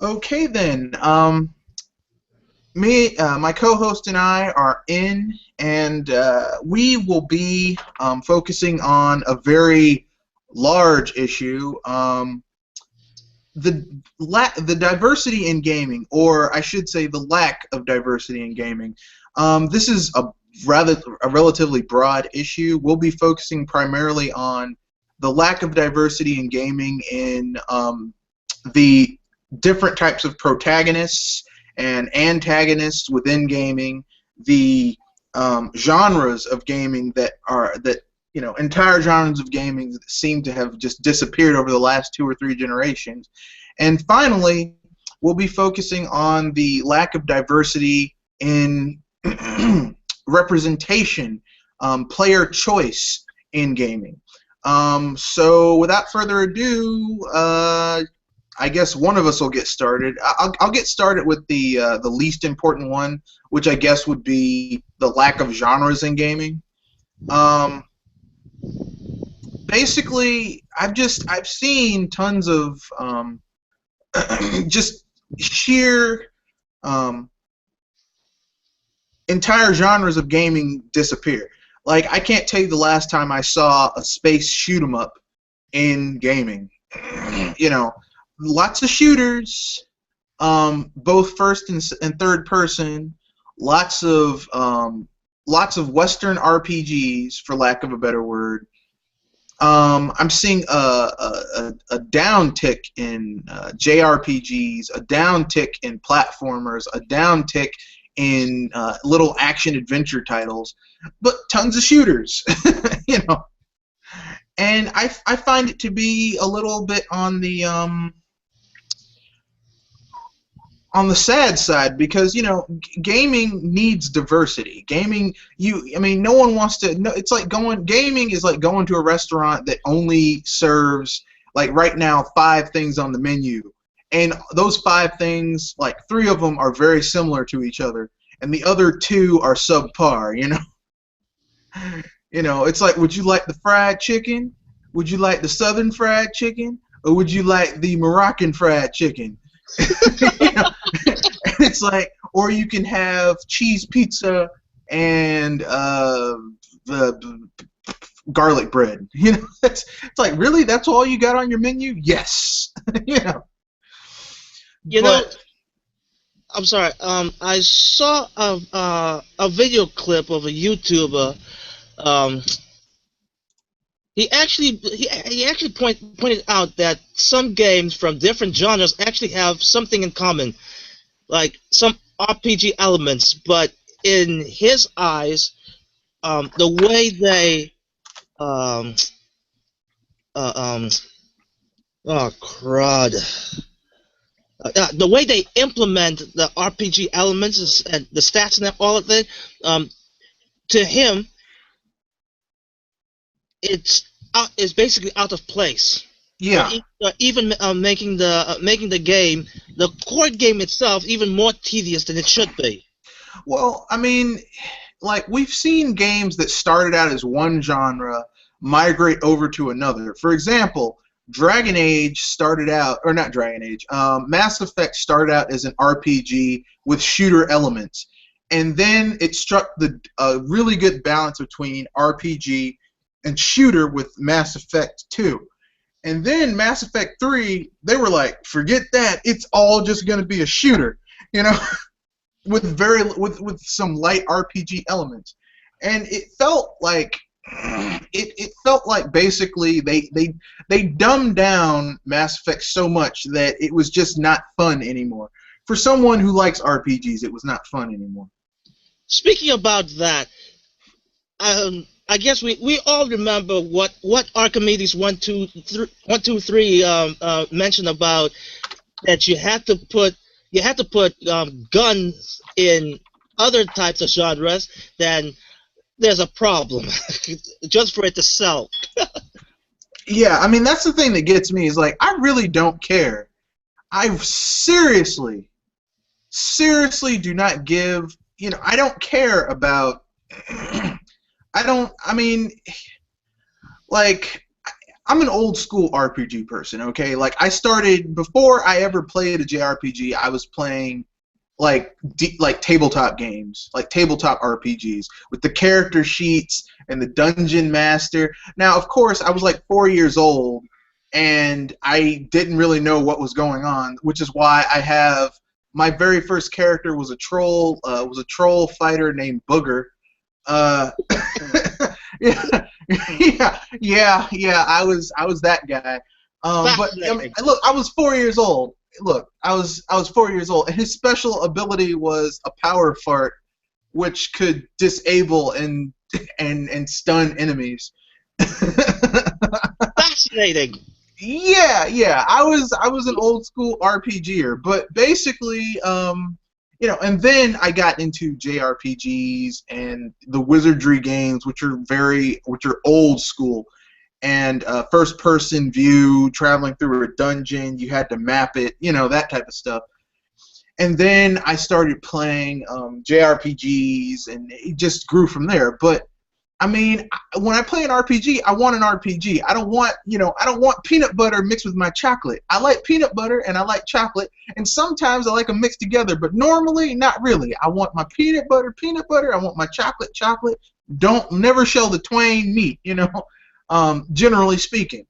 Okay then. My co-host and I are in, and we will be focusing on a very large issue. The diversity in gaming, or I should say, the lack of diversity in gaming. This is a relatively broad issue. We'll be focusing primarily on the lack of diversity in gaming in the different types of protagonists and antagonists within gaming, the genres of gaming entire genres of gaming that seem to have just disappeared over the last 2 or 3 generations. And finally, we'll be focusing on the lack of diversity in representation, player choice in gaming. So without further ado, I guess one of us will get started. I'll get started with the least important one, which I guess would be the lack of genres in gaming. Basically, I've seen tons of just sheer entire genres of gaming disappear. Like, I can't tell you the last time I saw a space shoot 'em up in gaming. Lots of shooters, both first and third person. Lots of Western RPGs, for lack of a better word. I'm seeing a downtick in JRPGs, a downtick in platformers, a downtick in little action adventure titles, but tons of shooters, And I find it to be a little bit on the sad side, because gaming needs diversity. No one wants to. No, gaming is like going to a restaurant that only serves, like right now, 5 things on the menu, and those 5 things, like 3 of them are very similar to each other, and the other 2 are subpar. It's like, would you like the fried chicken? Would you like the southern fried chicken? Or would you like the Moroccan fried chicken? It's like, or you can have cheese pizza and the garlic bread. It's like, really? That's all you got on your menu? Yes. You know, But I'm sorry. I saw a video clip of a YouTuber. Um, he actually pointed out that some games from different genres actually have something in common, like some RPG elements, but in his eyes, the way they um, uh, um, oh crud. The way they implement the RPG elements and the stats and all of that, um, to him, it's basically out of place, or, yeah. even making the game, the core game itself, even more tedious than it should be. Well, like, we've seen games that started out as one genre migrate over to another. For example, Dragon Age started out, or not Dragon Age, Mass Effect started out as an RPG with shooter elements, and then it struck the really good balance between RPG and shooter with Mass Effect 2. And then Mass Effect 3, they were like, forget that, it's all just going to be a shooter, you know, with some light RPG elements. And it felt like basically they dumbed down Mass Effect so much that it was just not fun anymore. For someone who likes RPGs, it was not fun anymore. Speaking about that, I guess we all remember what Archimedes 1, 2, 3 mentioned about, that you had to put guns in other types of genres, then there's a problem just for it to sell. Yeah, that's the thing that gets me, is like, I really don't care. I seriously do not give, I don't care about, I don't, like, I'm an old school RPG person, okay? Like I started before I ever played a JRPG, I was playing like tabletop games, like tabletop RPGs with the character sheets and the dungeon master. Now, of course, I was like 4 years old and I didn't really know what was going on, which is why I have my very first character was a troll fighter named Booger. Uh, yeah, yeah. I was that guy. But I mean, Fascinating. look, I was 4 years old. Look, I was 4 years old, and his special ability was a power fart, which could disable and stun enemies. Fascinating. Yeah. I was an old school RPGer, but basically, and then I got into JRPGs and the wizardry games, which are old school, and first person view, traveling through a dungeon, you had to map it, that type of stuff. And then I started playing JRPGs, and it just grew from there. But I mean, when I play an RPG, I want an RPG. I don't want peanut butter mixed with my chocolate. I like peanut butter and I like chocolate, and sometimes I like them mixed together, but normally not really. I want my peanut butter. I want my chocolate. Don't never shall the twain meet, generally speaking.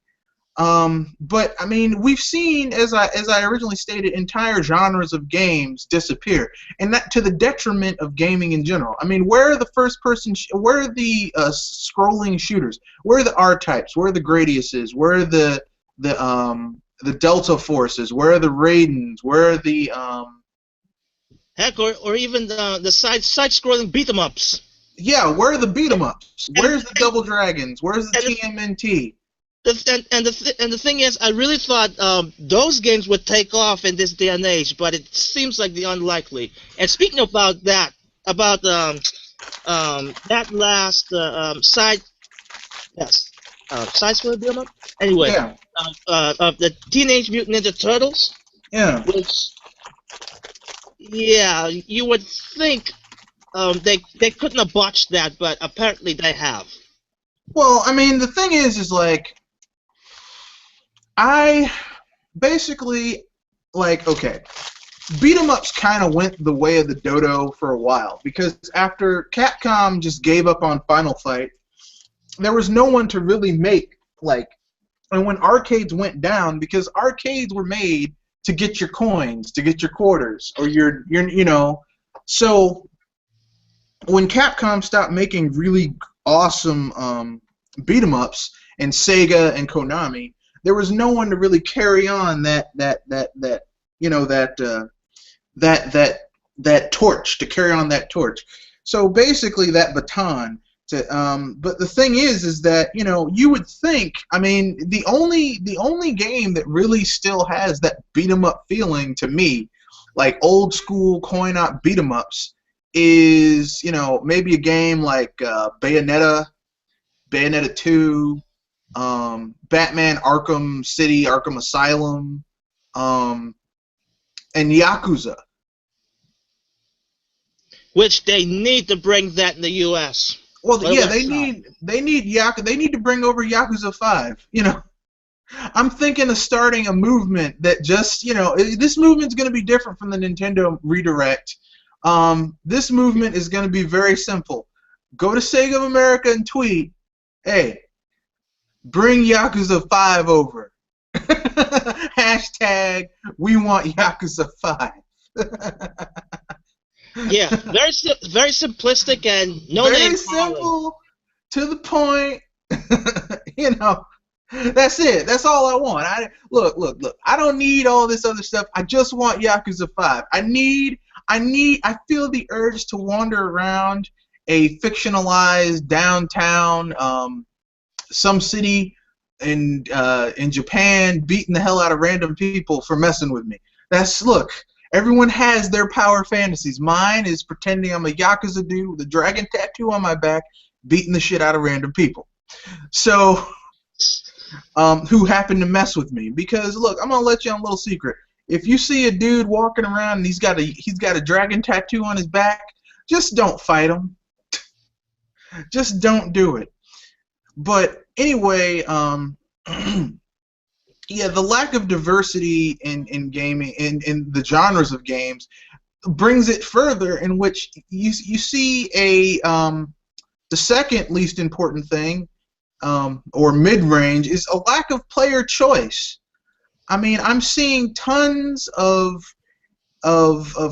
But I mean, we've seen, as I originally stated, entire genres of games disappear, and that to the detriment of gaming in general. I mean, where are the where are the scrolling shooters? Where are the R-types? Where are the Gradiuses? Where are the Delta Forces? Where are the Raidens? Where are the Heck, or even the side-scrolling beat-em-ups. Yeah, where are the beat 'em ups? And, Where's the Double Dragons? Where's the and, TMNT? the thing is, I really thought those games would take off in this day and age, but it seems like the unlikely. And speaking about that, that last side scroll beat 'em up. Anyway, Yeah. The Teenage Mutant Ninja Turtles, Yeah. which, yeah, you would think they couldn't have botched that, but apparently they have. Well, I mean, the thing is like, I basically, like, okay, beat 'em ups kind of went the way of the dodo for a while, because after Capcom just gave up on Final Fight, there was no one to really make, like, and when arcades went down, because arcades were made to get your coins, to get your quarters, or your so when Capcom stopped making really awesome beat 'em ups, and Sega and Konami, there was no one to really carry on that torch, to carry on that torch. So basically that baton but the thing is that you would think, I mean, the only game that really still has that beat 'em up feeling to me, like old school coin op beat 'em ups, is maybe a game like Bayonetta 2, Batman Arkham City, Arkham Asylum, and Yakuza. Which they need to bring that in the U.S. Well, yeah, they need to bring over Yakuza 5. I'm thinking of starting a movement that just, this movement's going to be different from the Nintendo Redirect. This movement is going to be very simple. Go to Sega of America and tweet, hey, bring Yakuza 5 over. Hashtag, we want Yakuza 5. Yeah, very simplistic and no name. Very simple, to the point. That's it. That's all I want. Look. I don't need all this other stuff. I just want Yakuza 5. I feel the urge to wander around a fictionalized downtown, some city in Japan, beating the hell out of random people for messing with me. Look. Everyone has their power fantasies. Mine is pretending I'm a Yakuza dude with a dragon tattoo on my back, beating the shit out of random people. So, who happen to mess with me? Because look, I'm gonna let you on a little secret. If you see a dude walking around and he's got a dragon tattoo on his back, just don't fight him. Just don't do it. But anyway, Yeah, the lack of diversity in gaming in the genres of games brings it further, in which you see the second least important thing, or mid range, is a lack of player choice. I mean, I'm seeing tons of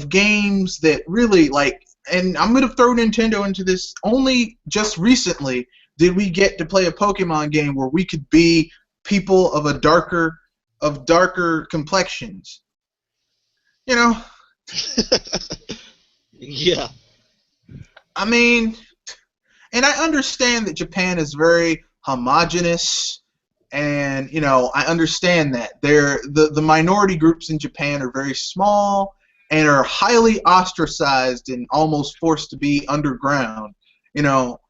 games that really, like, and I'm gonna throw Nintendo into this. Only just recently did we get to play a Pokemon game where we could be people of darker complexions. You know, Yeah. I mean, and I understand that Japan is very homogenous, and I understand that the minority groups in Japan are very small and are highly ostracized and almost forced to be underground. You know,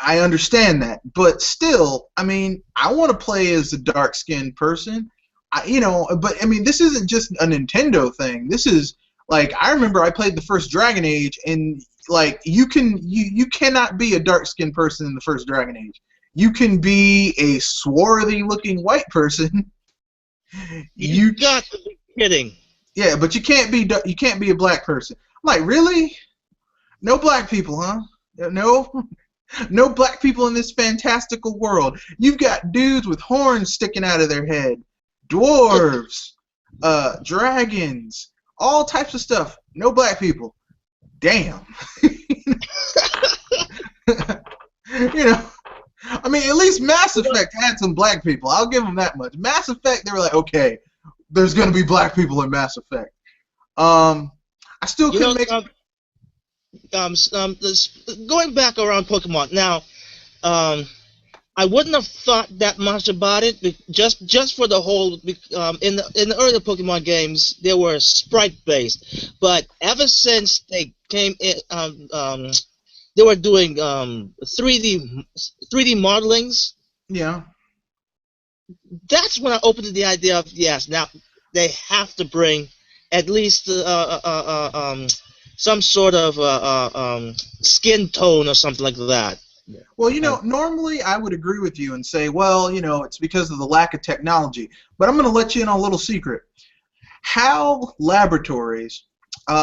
I understand that, but still, I mean, I want to play as a dark-skinned person. But I mean, this isn't just a Nintendo thing. This is, like, I remember I played the first Dragon Age, and like you cannot be a dark-skinned person in the first Dragon Age. You can be a swarthy-looking white person. You got to be kidding. Yeah, but you can't be a black person. I'm like, really? No black people, huh? No, no black people in this fantastical world. You've got dudes with horns sticking out of their head, dwarves, dragons, all types of stuff. No black people. Damn. I mean, at least Mass Effect had some black people. I'll give them that much. Mass Effect, they were like, okay, there's gonna be black people in Mass Effect. I still couldn't make. Going back around Pokemon now, I wouldn't have thought that much about it, just for the whole. In the earlier Pokemon games, they were sprite based, but ever since they came in, they were doing 3D modelings. Yeah. That's when I opened to the idea of, yes, now they have to bring at least some sort of skin tone or something like that. Well, normally I would agree with you and say, well, it's because of the lack of technology. But I'm going to let you in on a little secret. HAL Laboratories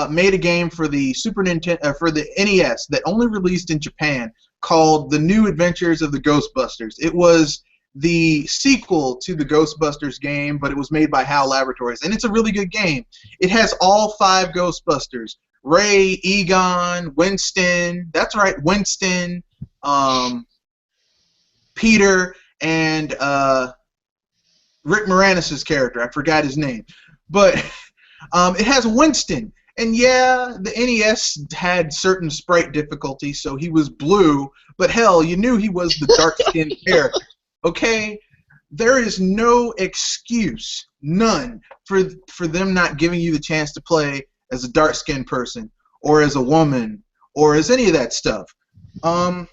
made a game for the Super Nintendo, for the NES, that only released in Japan, called The New Adventures of the Ghostbusters. It was the sequel to the Ghostbusters game, but it was made by HAL Laboratories, and it's a really good game. It has all 5 Ghostbusters: Ray, Egon, Winston. That's right, Winston. Peter, and Rick Moranis' character. I forgot his name. But it has Winston. And yeah, the NES had certain sprite difficulties, so he was blue, but hell, you knew he was the dark-skinned character. Okay? There is no excuse, none, for them not giving you the chance to play as a dark-skinned person, or as a woman, or as any of that stuff. Now,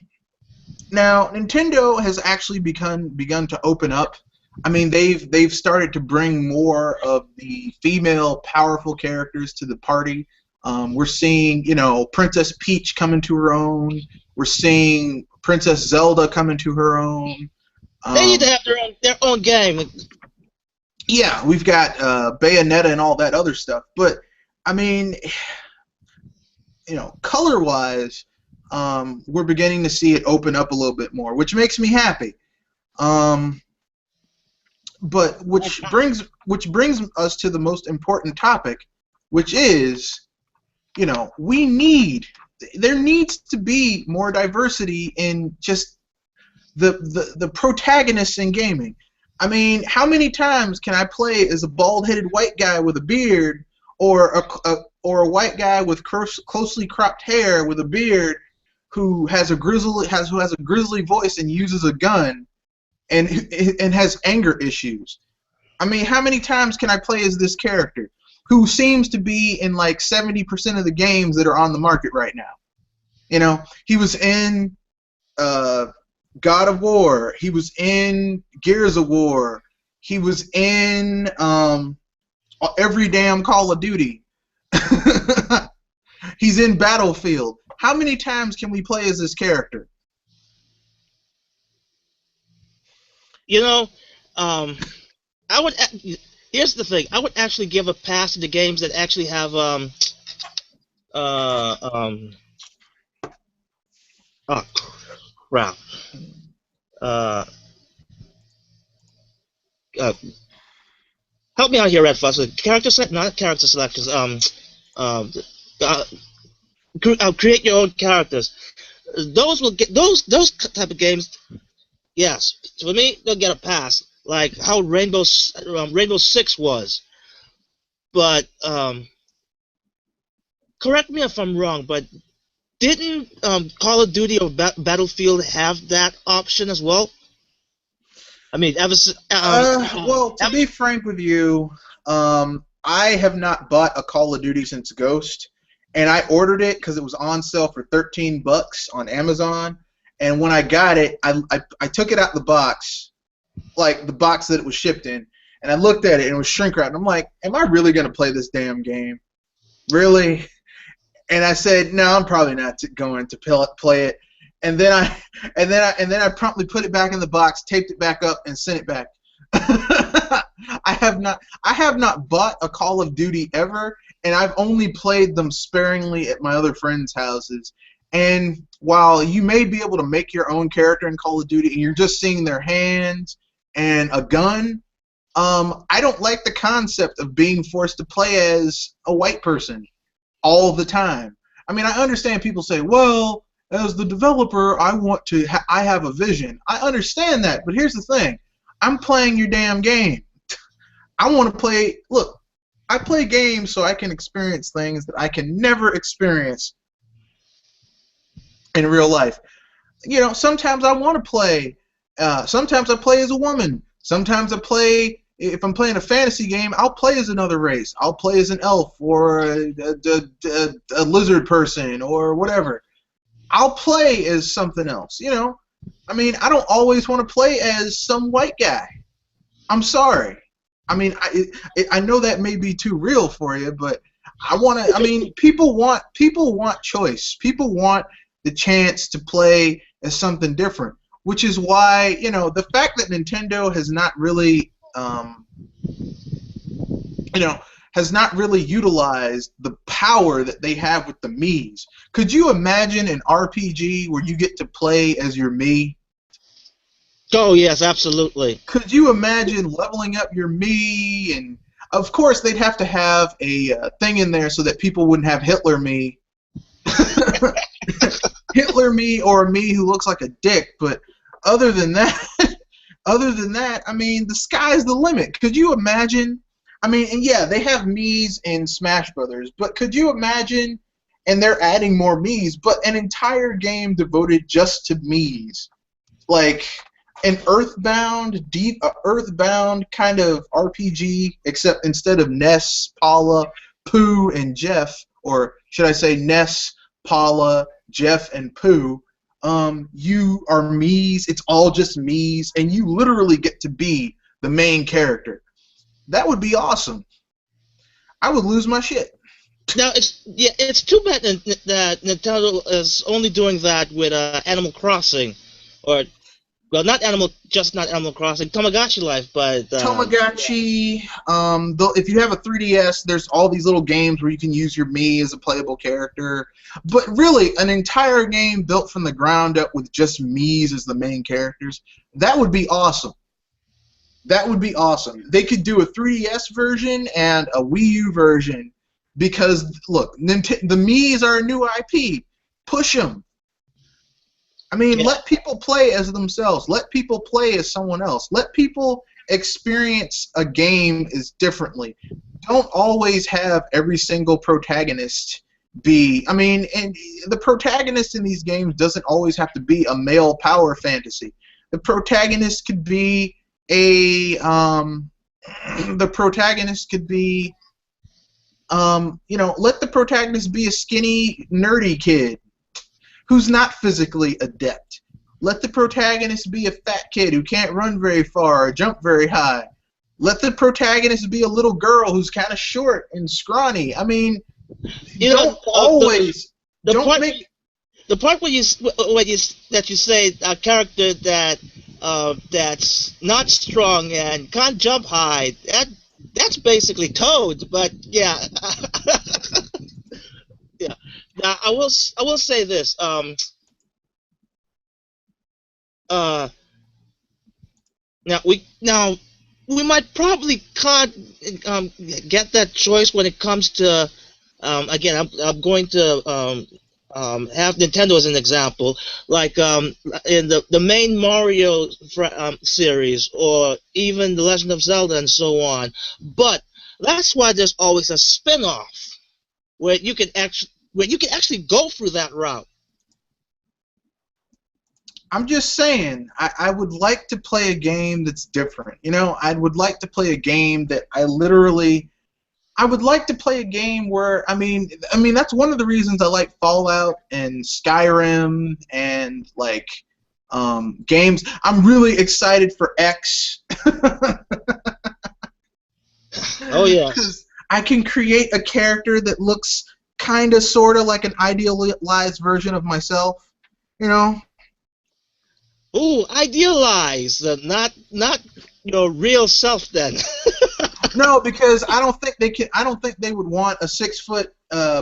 Nintendo has actually begun to open up. I mean, they've started to bring more of the female powerful characters to the party. We're seeing, Princess Peach come into her own. We're seeing Princess Zelda come into her own. They need to have their own game. Yeah, we've got Bayonetta and all that other stuff. But I mean, color-wise, we're beginning to see it open up a little bit more, which makes me happy. But which brings us to the most important topic, which is, there needs to be more diversity in just the protagonists in gaming. I mean, how many times can I play as a bald-headed white guy with a beard, or a white guy with closely cropped hair with a beard, who has a grizzly voice and uses a gun, and has anger issues? I mean, how many times can I play as this character, who seems to be in like 70% of the games that are on the market right now? He was in God of War. He was in Gears of War. He was in every damn Call of Duty. He's in Battlefield. How many times can we play as this character? Um, I would. Here's the thing. I would actually give a pass to the games that actually have uh um oh crap uh, uh help me out here, Red Fox. Character select, not character selections. Um, uh, create your own characters. Those will get those type of games. Yes, for me, they'll get a pass. Like how Rainbow Six was. But correct me if I'm wrong. But didn't Call of Duty or Battlefield have that option as well? I mean, Well, to be frank with you, I have not bought a Call of Duty since Ghost, and I ordered it because it was on sale for $13 on Amazon. And when I got it, I took it out the box, like the box that it was shipped in, and I looked at it and it was shrink wrapped. I'm like, am I really gonna play this damn game? Really? And I said, no, I'm probably not going to play it. And then I promptly put it back in the box, taped it back up, and sent it back. I have not bought a Call of Duty ever, and I've only played them sparingly at my other friends' houses. And while you may be able to make your own character in Call of Duty, and you're just seeing their hands and a gun, I don't like the concept of being forced to play as a white person all the time. I mean, I understand people say, well, as the developer, I have a vision. I understand that, but here's the thing. I'm playing your damn game. I want to play, look, I play games so I can experience things that I can never experience in real life. You know, sometimes I want to play, sometimes I play as a woman. Sometimes I play, if I'm playing a fantasy game, I'll play as another race. I'll play as an elf or a lizard person or whatever. I'll play as something else, you know. I mean, I don't always want to play as some white guy. I'm sorry. I mean, I know that may be too real for you, but I want to. I mean, people want choice. People want the chance to play as something different, which is why, you know, the fact that Nintendo has not really, has not really utilized the power that they have with the Miis. Could you imagine an RPG where you get to play as your Mii? Oh yes, absolutely. Could you imagine leveling up your Mii? And of course, they'd have to have a thing in there so that people wouldn't have Hitler Mii. Hitler Mii or a Mii who looks like a dick. But other than that, I mean, the sky's the limit. Could you imagine? I mean, and yeah, they have Miis in Smash Brothers, but could you imagine? And they're adding more Miis, but an entire game devoted just to Miis, like an Earthbound kind of RPG, except instead of Ness, Paula, Pooh, and Jeff, or should I say Ness, Paula, Jeff, and Pooh, you are Miis. It's all just Miis, and you literally get to be the main character. That would be awesome. I would lose my shit. Now it's too bad that Nintendo is only doing that with Animal Crossing, or well, not Animal Crossing, Tamagotchi Life, but Tamagotchi. If you have a 3DS, there's all these little games where you can use your Mii as a playable character. But really, an entire game built from the ground up with just Miis as the main characters, that would be awesome. That would be awesome. They could do a 3DS version and a Wii U version because, look, the Miis are a new IP. Push them. I mean, let people play as themselves. Let people play as someone else. Let people experience a game as differently. Don't always have every single protagonist be... I mean, and the protagonist in these games doesn't always have to be a male power fantasy. The protagonist could be let the protagonist be a skinny, nerdy kid who's not physically adept. Let the protagonist be a fat kid who can't run very far or jump very high. Let the protagonist be a little girl who's kind of short and scrawny. I mean, the part where you say a character that that's not strong and can't jump high. That's basically Toad. But yeah, yeah. Now I will say this. Uh, now we might probably can't get that choice when it comes to again I'm going to have Nintendo as an example, like in the main Mario series, or even the Legend of Zelda and so on. But that's why there's always a spin-off where you can actually go through that route. I'm just saying, I would like to play a game that's different. You know, I would like to play a game that I would like to play a game where, I mean, that's one of the reasons I like Fallout and Skyrim and, like, games. I'm really excited for X. Oh yeah. Because I can create a character that looks kind of, sort of like an idealized version of myself, you know? Ooh, idealized, not your real self then. No, because I don't think they can. I don't think they would want a 6-foot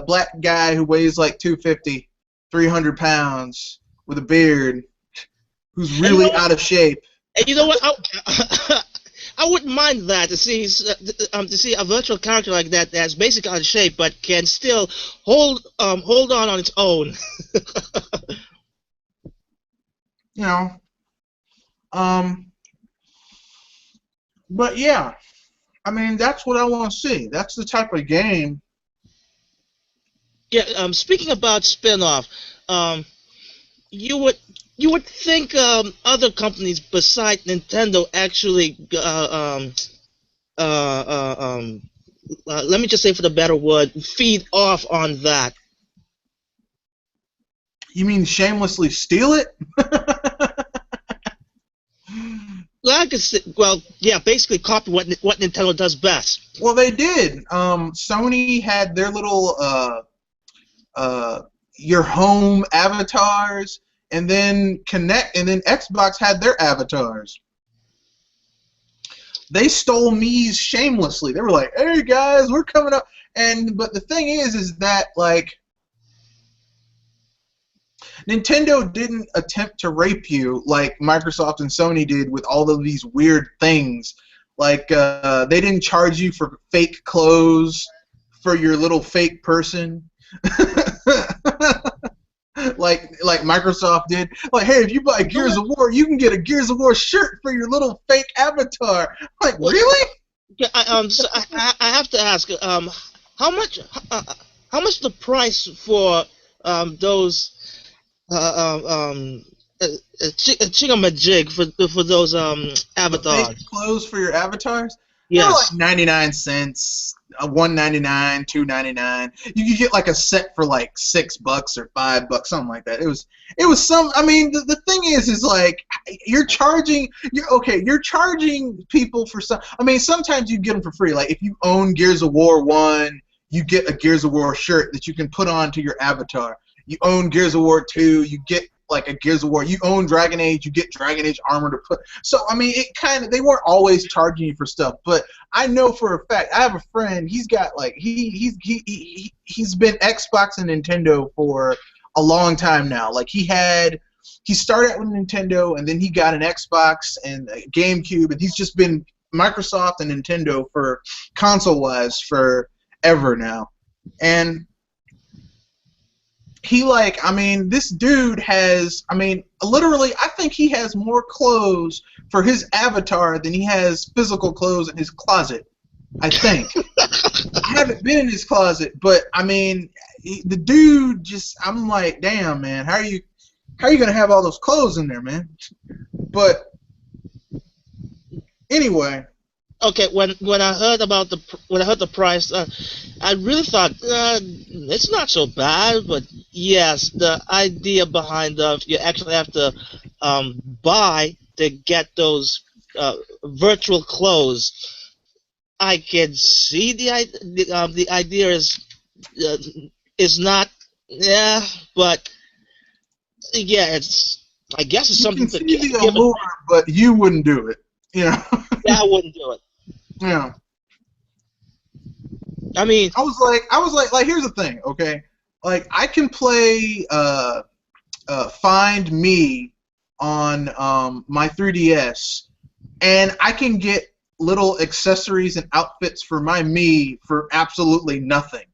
black guy who weighs like 250, 300 pounds with a beard, who's really out of shape. And you know what? I wouldn't mind that, to see a virtual character like that that's basically out of shape but can still hold on its own. You know. But yeah, I mean that's what I want to see. That's the type of game. Yeah. Speaking about spin-off, you would think other companies besides Nintendo actually let me just say, for the better word, feed off on that. You mean shamelessly steal it? Well, yeah, basically copy what Nintendo does best. Well, they did. Sony had their little your home avatars, and then Xbox had their avatars. They stole Mii's shamelessly. They were like, "Hey guys, we're coming up," but the thing is that like Nintendo didn't attempt to rape you like Microsoft and Sony did with all of these weird things. Like they didn't charge you for fake clothes for your little fake person. like Microsoft did. Like, hey, if you buy Gears of War, you can get a Gears of War shirt for your little fake avatar. Like, really? Yeah, so I have to ask, how much the price for those chingamajig for those avatars? Fake clothes for your avatars? Yes. They're like 99 cents, $1.99, $2.99. You could get like a set for like $6 or $5, something like that. It was some. I mean, the thing is like you're charging people for some. I mean, sometimes you get them for free. Like if you own Gears of War 1, you get a Gears of War shirt that you can put onto your avatar. You own Gears of War 2, you get like a Gears of War. You own Dragon Age, you get Dragon Age armor to put. So I mean, they weren't always charging you for stuff, but I know for a fact. I have a friend. He's got like he's been Xbox and Nintendo for a long time now. Like he started out with Nintendo, and then he got an Xbox and a GameCube, and he's just been Microsoft and Nintendo for console-wise forever now, and. This dude has, literally, I think he has more clothes for his avatar than he has physical clothes in his closet. I think. I haven't been in his closet, but the dude just, I'm like, damn, man, how are you gonna have all those clothes in there, man? But anyway. Okay, when I heard the price, I really thought it's not so bad. But yes, the idea behind you actually have to buy to get those virtual clothes. I can see the idea is not, yeah, but yeah, I guess it's You something can to see the give it. allure, but you wouldn't do it. You know. Yeah, I wouldn't do it. Yeah. I mean, I was like, here's the thing, okay? Like, I can play Find Me on my 3DS, and I can get little accessories and outfits for my me for absolutely nothing.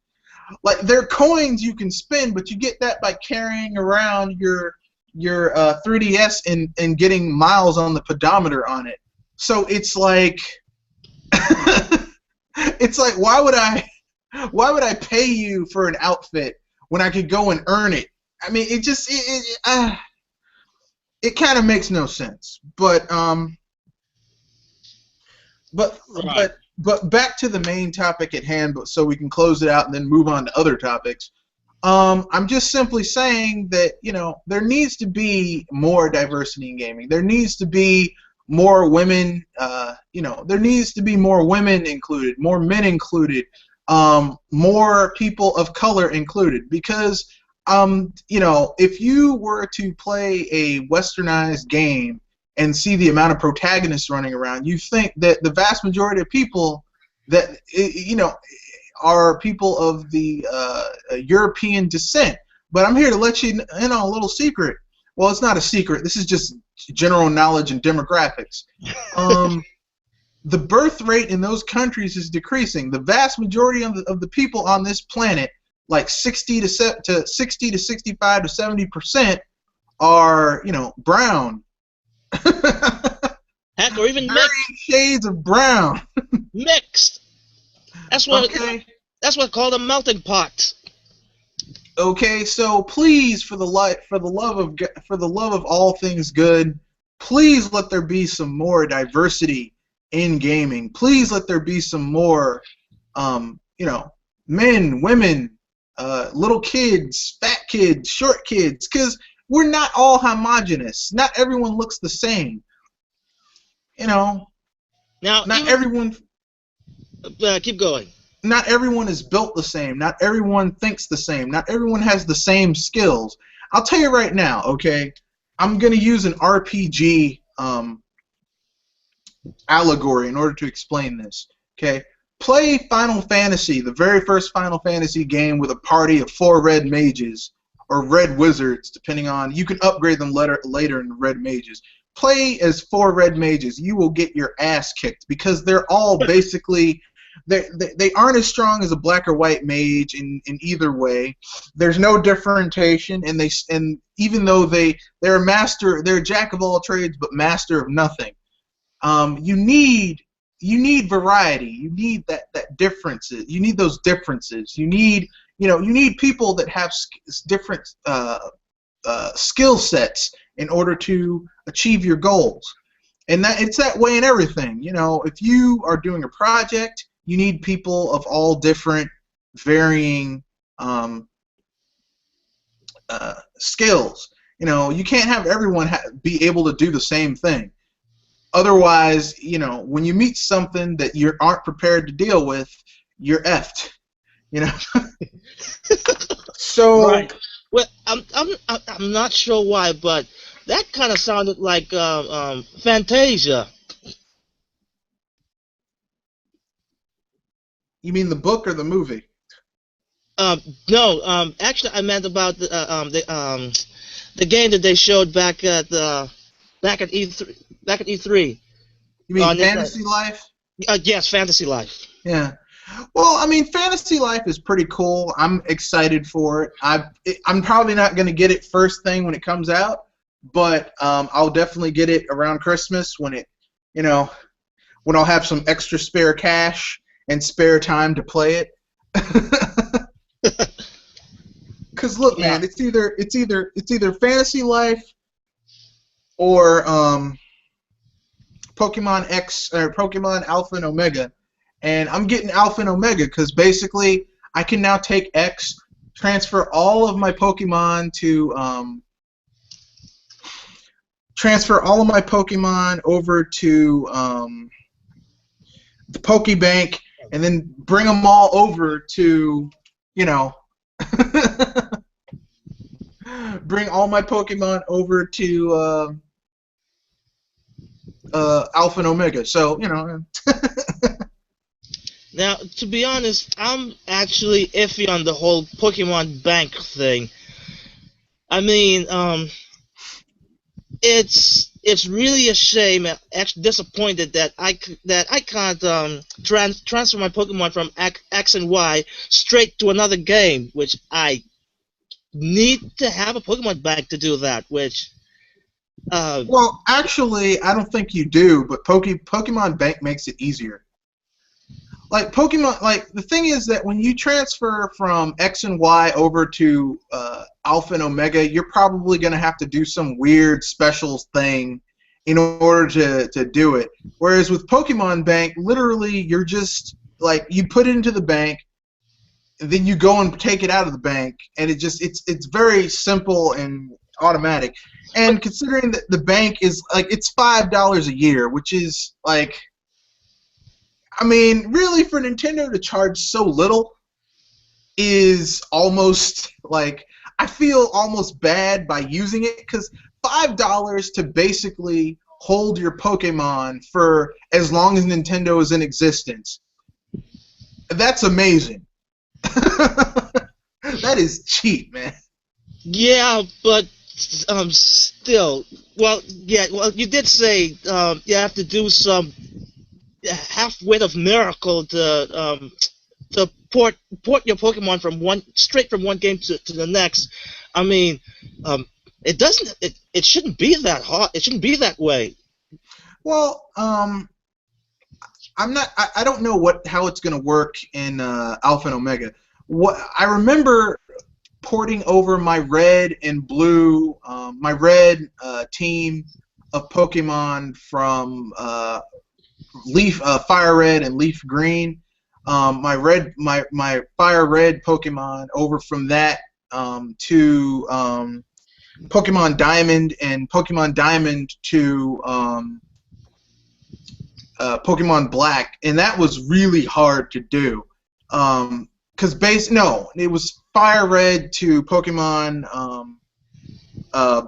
Like, they're coins you can spend, but you get that by carrying around your 3DS and getting miles on the pedometer on it. So it's like, it's like, why would I pay you for an outfit when I could go and earn it? I mean, it kind of makes no sense. But right. but back to the main topic at hand, but so we can close it out and then move on to other topics. I'm just simply saying that, there needs to be more diversity in gaming. There needs to be more women. There needs to be more women included, more men included, more people of color included. Because, if you were to play a westernized game and see the amount of protagonists running around, you think that the vast majority of people that are people of the European descent. But I'm here to let you in on a little secret. Well, it's not a secret. This is just general knowledge and demographics. The birth rate in those countries is decreasing. The vast majority of the people on this planet, like 60 to 65 to 70%, are brown. Heck, or even Varying shades of brown. mixed. That's what. Okay. That's what called a melting pot. Okay, so please, for the love of all things good, please let there be some more diversity in gaming. Please let there be some more, men, women, little kids, fat kids, short kids, because we're not all homogenous. Not everyone looks the same. Now, Not everyone. keep going. Not everyone is built the same. Not everyone thinks the same. Not everyone has the same skills. I'll tell you right now, okay? I'm going to use an RPG allegory in order to explain this, okay? Play Final Fantasy, the very first Final Fantasy game, with a party of 4 red mages, or red wizards, depending on... You can upgrade them later in red mages. Play as 4 red mages. You will get your ass kicked, because they're all basically... They aren't as strong as a black or white mage in either way. There's no differentiation, and even though they're a jack of all trades but master of nothing. You need variety. You need that differences. You need those differences. You need people that have different skill sets in order to achieve your goals. And it's that way in everything. If you are doing a project, you need people of all different, varying skills. You can't have everyone be able to do the same thing. Otherwise, when you meet something that you aren't prepared to deal with, you're effed. So. Right. Well, I'm not sure why, but that kind of sounded like Fantasia. You mean the book or the movie? No. Actually, I meant about the game that they showed back at E3. Back at E3. You mean Fantasy Life? Yes, Fantasy Life. Yeah. Well, I mean, Fantasy Life is pretty cool. I'm excited for it. I'm probably not going to get it first thing when it comes out, but I'll definitely get it around Christmas when when I'll have some extra spare cash and spare time to play it. Because look, man, it's either Fantasy Life or Pokemon X or Pokemon Alpha and Omega, and I'm getting Alpha and Omega because basically I can now take X, transfer all of my Pokemon over to the Pokebank, and then bring them all over to bring all my Pokemon over to Alpha and Omega. So Now, to be honest, I'm actually iffy on the whole Pokemon Bank thing. I mean, it's really a shame. Actually, disappointed that I can't transfer my Pokemon from X and Y straight to another game, which I need to have a Pokemon Bank to do that. Which well, actually, I don't think you do, but Pokemon Bank makes it easier. Like Pokemon, like the thing is that when you transfer from X and Y over to Alpha and Omega, you're probably going to have to do some weird special thing in order to do it. Whereas with Pokemon Bank, literally you're just like you put it into the bank, and then you go and take it out of the bank, and it's very simple and automatic. And considering that the bank is like it's $5 a year, which is like. I mean, really, for Nintendo to charge so little is almost like I feel almost bad by using it because $5 to basically hold your Pokemon for as long as Nintendo is in existence. That's amazing. That is cheap, man. yeah, but still, well, yeah, well, you did say you have to do some half-wit of miracle to port your Pokemon straight from one game to the next. I mean, it shouldn't be that hard. It shouldn't be that way. Well, I don't know how it's going to work in Alpha and Omega. What I remember porting over my red and blue, my red team of Pokemon from Fire Red and Leaf Green. My Fire Red Pokemon over from that to Pokemon Diamond and Pokemon Diamond to Pokemon Black, and that was really hard to do. It was Fire Red to Pokemon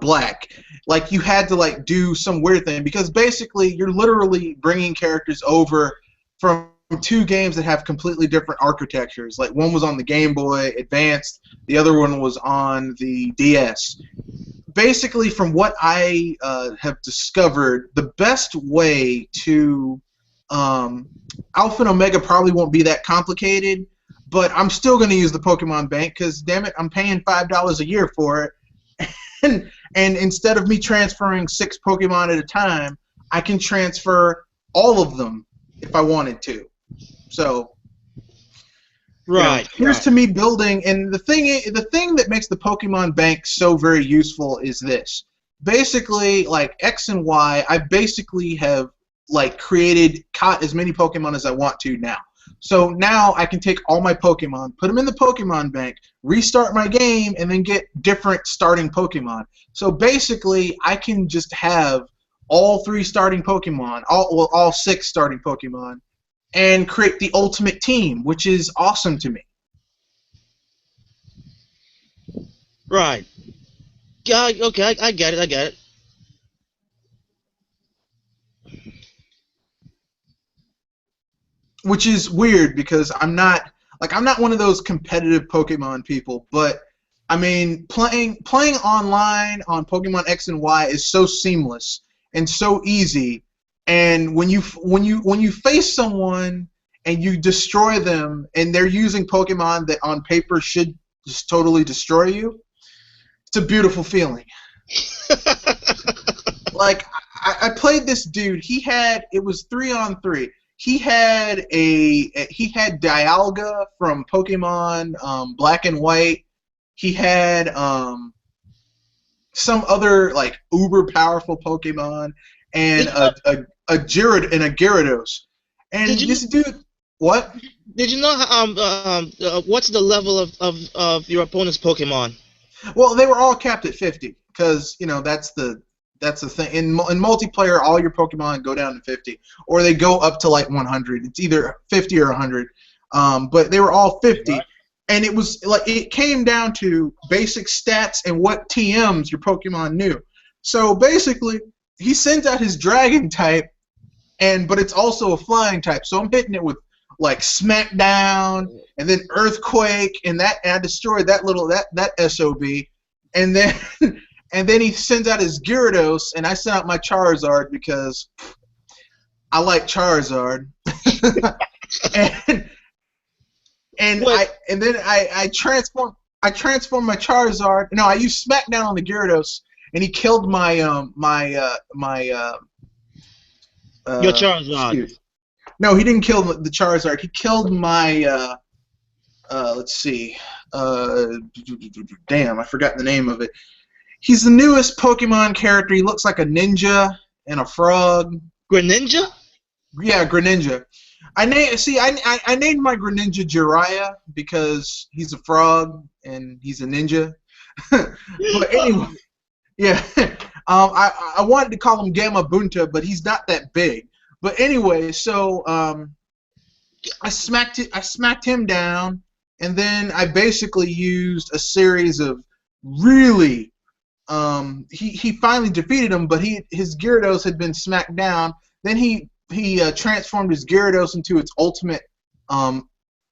Black. Like you had to like do some weird thing because basically you're literally bringing characters over from two games that have completely different architectures. Like one was on the Game Boy Advanced, the other one was on the DS. Basically, from what I have discovered, the best way to Alpha and Omega probably won't be that complicated, but I'm still going to use the Pokemon Bank because, damn it, I'm paying $5 a year for it. And instead of me transferring 6 Pokemon at a time, I can transfer all of them if I wanted to. So, right. Here's to me building, and the thing that makes the Pokemon Bank so very useful is this. Basically, like X and Y, I basically have like caught as many Pokemon as I want to now. So now I can take all my Pokemon, put them in the Pokemon Bank, restart my game, and then get different starting Pokemon. So basically, I can just have all 3 starting Pokemon, all 6 starting Pokemon, and create the ultimate team, which is awesome to me. Right. Yeah. Okay. I get it. Which is weird because I'm not one of those competitive Pokemon people, but I mean playing online on Pokemon X and Y is so seamless and so easy, and when you face someone and you destroy them and they're using Pokemon that on paper should just totally destroy you, it's a beautiful feeling. Like I played this dude, it was 3-on-3. He had Dialga from Pokemon Black and White. He had some other like uber powerful Pokemon and a Gyarados. And this dude, what? Did you know what's the level of your opponent's Pokemon? Well, they were all capped at 50 because that's the thing. In multiplayer, all your Pokemon go down to 50, or they go up to like 100. It's either 50 or 100. But they were all 50. Right. and it was like it came down to basic stats and what TMs your Pokemon knew. So basically, he sends out his Dragon type, but it's also a flying type. So I'm hitting it with like Smackdown and then Earthquake, and I destroyed that SOB, and then and then he sends out his Gyarados, and I sent out my Charizard because I like Charizard, and then I transform my Charizard. No, I used Smackdown on the Gyarados, and he killed my Your Charizard. Shoot. No, he didn't kill the Charizard. He killed my let's see. Damn, I forgot the name of it. He's the newest Pokemon character. He looks like a ninja and a frog. Greninja? Yeah, Greninja. I named my Greninja Jiraiya because he's a frog and he's a ninja. But anyway, yeah. I wanted to call him Gamma Bunta, but he's not that big. But anyway, so I smacked him down, and then I basically used a series of really he finally defeated him, but his Gyarados had been smacked down. Then he transformed his Gyarados into its ultimate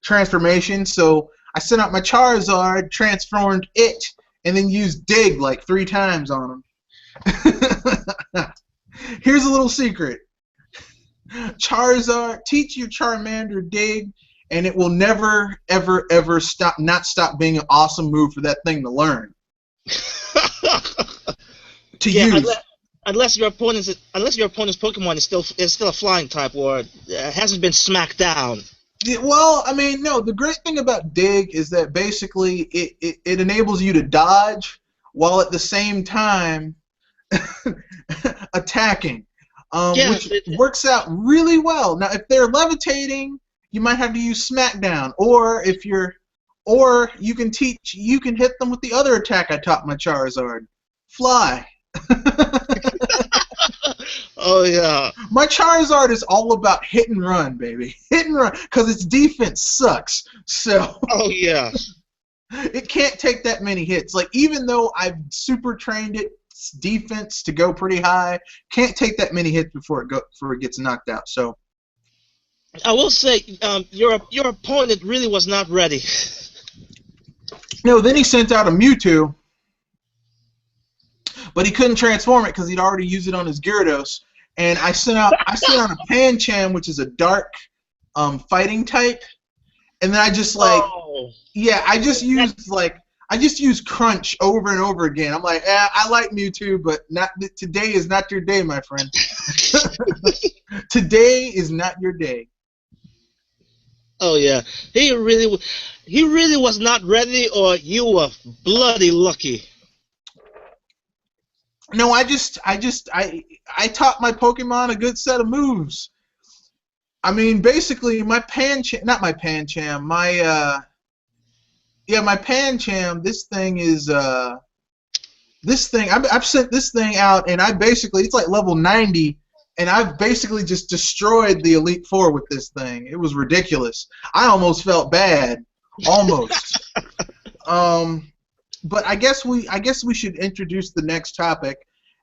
transformation. So I sent out my Charizard, transformed it, and then used Dig like 3 times on him. Here's a little secret. Charizard, teach your Charmander Dig, and it will never, ever, ever stop being an awesome move for that thing to learn. To use. Unless your opponent's Pokemon is still a flying type or hasn't been smacked down. Yeah, well, I mean, no. The great thing about Dig is that basically it enables you to dodge while at the same time attacking, which works out really well. Now, if they're levitating, you might have to use Smackdown, or you can hit them with the other attack I taught my Charizard, Fly. Oh yeah. My Charizard is all about hit and run, baby. Hit and run, because its defense sucks. So. Oh yeah. It can't take that many hits. Like, even though I've super trained its defense to go pretty high, can't take that many hits before it gets knocked out. So. I will say, your opponent really was not ready. No, then he sent out a Mewtwo, but he couldn't transform it because he'd already used it on his Gyarados. And I sent out a Pancham, which is a dark fighting type, and then I just I just used Crunch over and over again. I'm like, I like Mewtwo, but today is not your day, my friend. Today is not your day. Oh yeah, he really was not ready, or you were bloody lucky. No, I taught my Pokemon a good set of moves. I mean, basically, my Pancham. This thing is I've sent this thing out, and it's like level 90, and I've basically just destroyed the Elite Four with this thing. It was ridiculous. I almost felt bad, almost. But I guess we should introduce the next topic,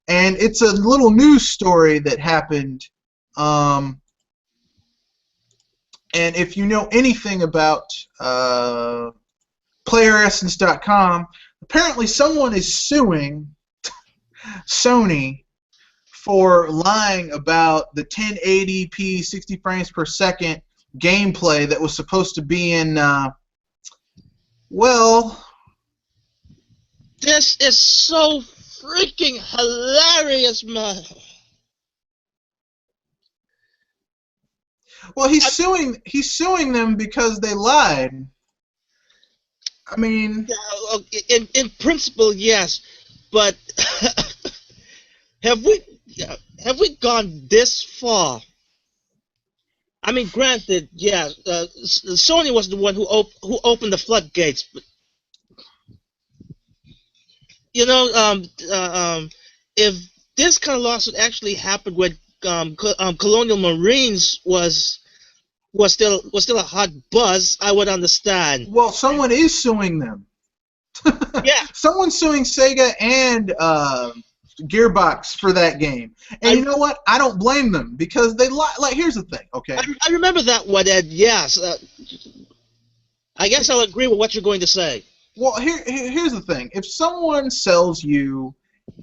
and it's a little news story that happened. And if you know anything about PlayerEssence.com, apparently someone is suing Sony for lying about the 1080p 60 frames per second gameplay that was supposed to be in, This is so freaking hilarious, man. Well, he's suing them because they lied. I mean, in principle, yes, but have we gone this far? I mean, granted, yeah, Sony was the one who opened the floodgates, but you know, if this kind of lawsuit actually happened when Colonial Marines was was still a hot buzz, I would understand. Well, someone is suing them. Yeah, Someone's suing Sega and Gearbox for that game. And you know what? I don't blame them because they like. Here's the thing, okay? I remember that one, and yes, I guess I'll agree with what you're going to say. Well, here's the thing. If someone sells you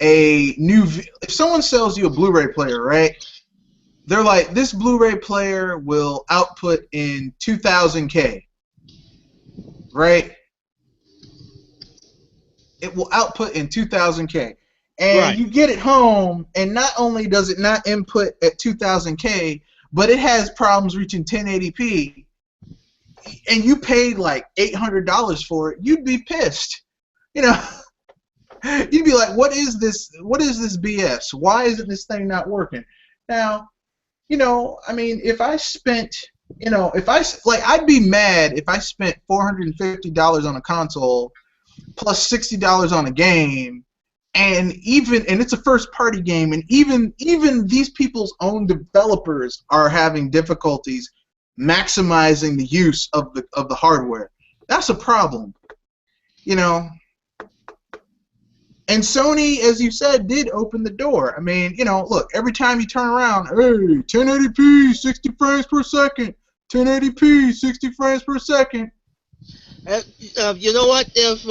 if someone sells you a Blu-ray player, right? They're like, this Blu-ray player will output in 2000K, right? It will output in 2000K. And Right. you get it home, and not only does it not input at 2000K, but it has problems reaching 1080p, and you paid like $800 for it, you'd be pissed. You know, you'd be like, what is this BS? Why isn't this thing not working? Now, I mean, if I spent, I'd be mad if I spent $450 on a console plus $60 on a game, and it's a first-party game, and even these people's own developers are having difficulties maximizing the use of the hardware. That's a problem, And Sony, as you said, did open the door. I mean, look, every time you turn around, hey, 1080p, 60 frames per second, 1080p, 60 frames per second. You know what? If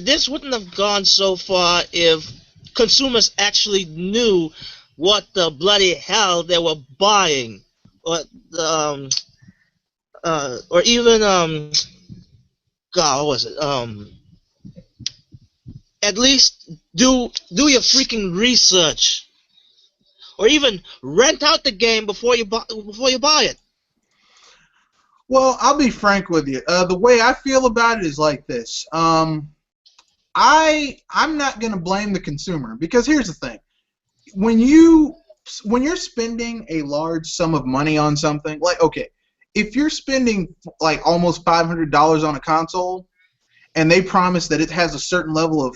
this wouldn't have gone so far if consumers actually knew what the bloody hell they were buying, or even God, what was it? At least do your freaking research, or even rent out the game before you buy it. Well, I'll be frank with you. The way I feel about it is like this. I'm not gonna blame the consumer, because here's the thing: when you're spending a large sum of money on something, like, okay, if you're spending like almost $500 on a console, and they promise that it has a certain level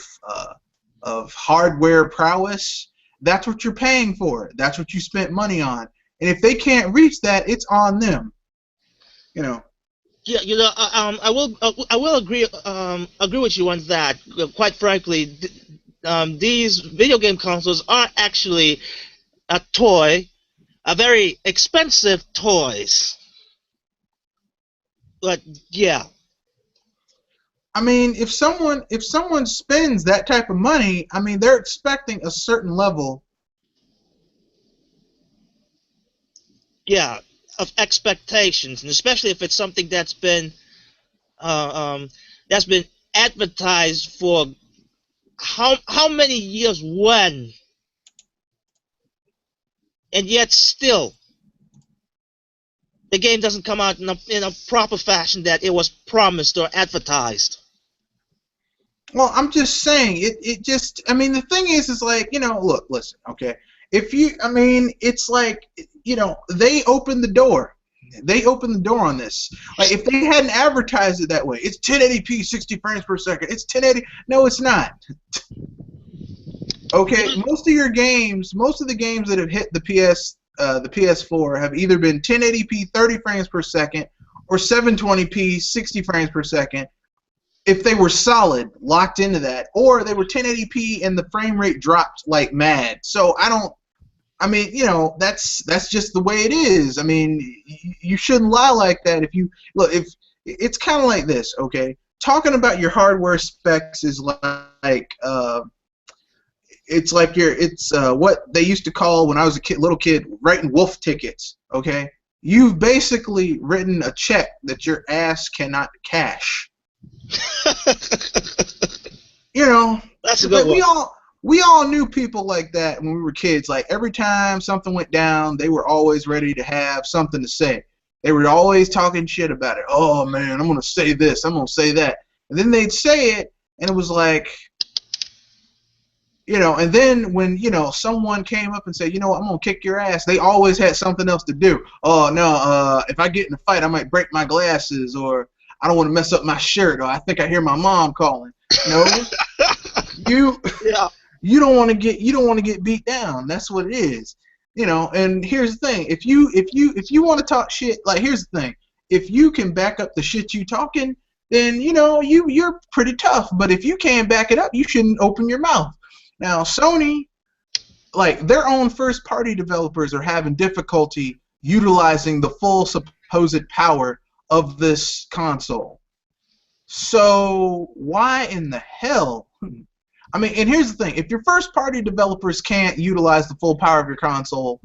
of hardware prowess, that's what you're paying for. That's what you spent money on. And if they can't reach that, it's on them. Yeah, I will agree with you on that. Quite frankly, these video game consoles are actually a very expensive toys. But yeah. I mean, if someone spends that type of money, I mean, they're expecting a certain level. Yeah, of expectations, and especially if it's something that's been advertised for how many years when, and yet still the game doesn't come out in a proper fashion that it was promised or advertised. Well, I'm just saying, it just, I mean, the thing is like, look, listen, okay, it's like, they opened the door. They opened the door on this. Like, if they hadn't advertised it that way, it's 1080p, 60 frames per second, it's 1080, no, it's not. Okay, most of the games that have hit the PS4 have either been 1080p, 30 frames per second, or 720p, 60 frames per second, if they were solid, locked into that, or they were 1080p and the frame rate dropped like mad. So that's just the way it is. I mean, you shouldn't lie like that. If it's kind of like this, okay? Talking about your hardware specs is like it's what they used to call, when I was a little kid, writing wolf tickets, okay? You've basically written a check that your ass cannot cash. That's a good one. We all knew people like that when we were kids. Like, every time something went down, they were always ready to have something to say. They were always talking shit about it. Oh man, I'm gonna say this, I'm gonna say that, and then they'd say it, and it was like, and then when someone came up and said, I'm gonna kick your ass, they always had something else to do. Oh no, if I get in a fight, I might break my glasses, or I don't want to mess up my shirt, or I think I hear my mom calling. No, you don't want to get beat down. That's what it is. You know, and here's the thing: if you want to talk shit, like here's the thing: if you can back up the shit you talking, then you know you're pretty tough. But if you can't back it up, you shouldn't open your mouth. Now, Sony, like their own first-party developers, are having difficulty utilizing the full supposed power of this console. So why in the hell? I mean, and here's the thing: if your first-party developers can't utilize the full power of your console,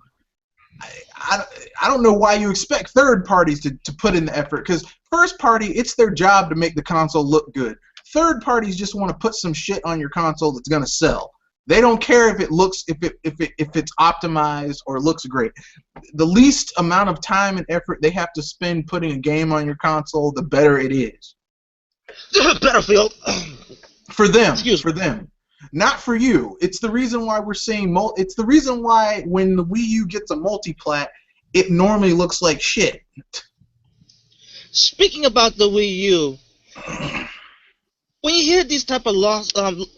I don't know why you expect third parties to put in the effort. Because first party, it's their job to make the console look good. Third parties just want to put some shit on your console that's gonna sell. They don't care if it looks if it's optimized or looks great. The least amount of time and effort they have to spend putting a game on your console, the better it is. Battlefield. For them. Excuse for them. Not for you. It's the reason why we're seeing it's the reason why when the Wii U gets a multiplat, it normally looks like shit. Speaking about the Wii U, when you hear these type of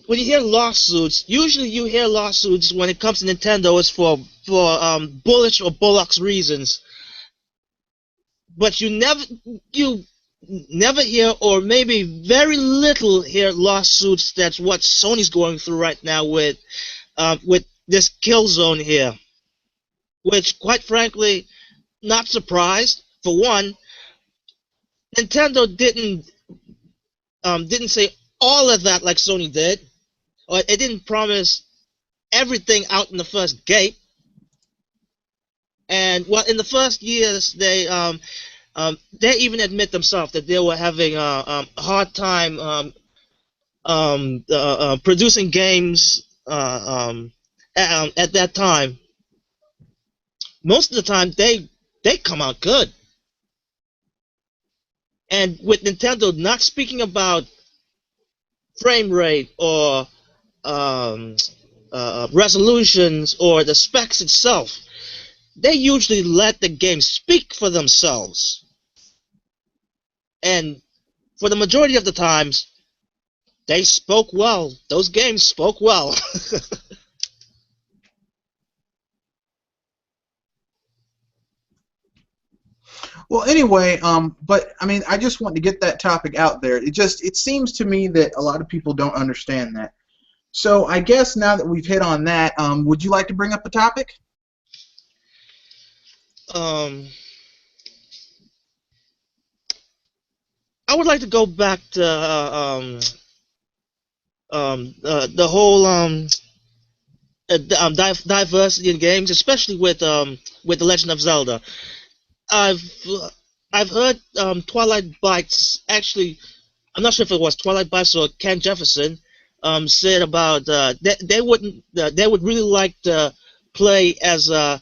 when you hear lawsuits, usually you hear lawsuits when it comes to Nintendo is for bullish or bullocks reasons. But you never hear, or maybe very little hear, lawsuits. That's what Sony's going through right now with this Killzone here, which, quite frankly, not surprised. For one, Nintendo didn't say all of that like Sony did, or it didn't promise everything out in the first gate. And well, in the first years, they even admit themselves that they were having a hard time producing games at that time. Most of the time, they come out good. And with Nintendo not speaking about frame rate or resolutions or the specs itself, they usually let the game speak for themselves. And for the majority of the times, they spoke well. Those games spoke well. Well, anyway, but I mean, I just want to get that topic out there. It seems to me that a lot of people don't understand that. So I guess now that we've hit on that, would you like to bring up a topic? I would like to go back to the whole diversity in games, especially with The Legend of Zelda. I've heard Twilight Bites, actually, I'm not sure if it was Twilight Bites or Ken Jefferson, said about they would really like to play as a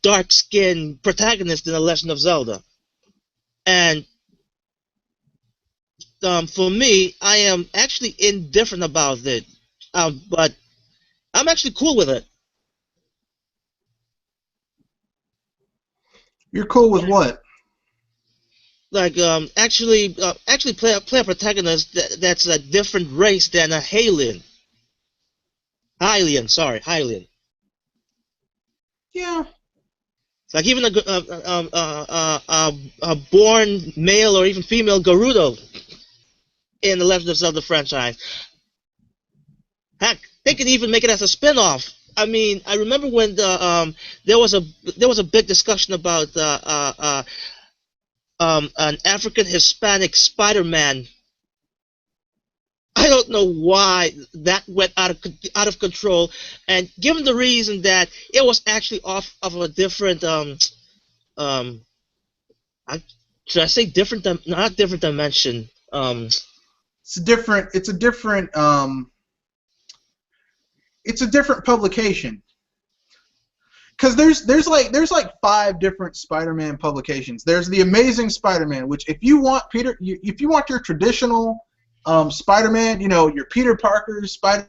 dark-skinned protagonist in The Legend of Zelda. And for me, I am actually indifferent about it, but I'm actually cool with it. You're cool with what? Like actually play a protagonist that's a different race than a Hylian. Hylian. Yeah. Like even a born male or even female Gerudo in the Legend of Zelda franchise. Heck, they could even make it as a spin-off. I mean, I remember when there was a big discussion about an African Hispanic Spider-Man. I don't know why that went out of control, and given the reason that it was actually off of a different should I say different not different dimension. It's a different publication. Because there's like 5 different Spider-Man publications. There's the Amazing Spider-Man, which if you want your traditional Spider-Man, you know, your Peter Parker Spider-Man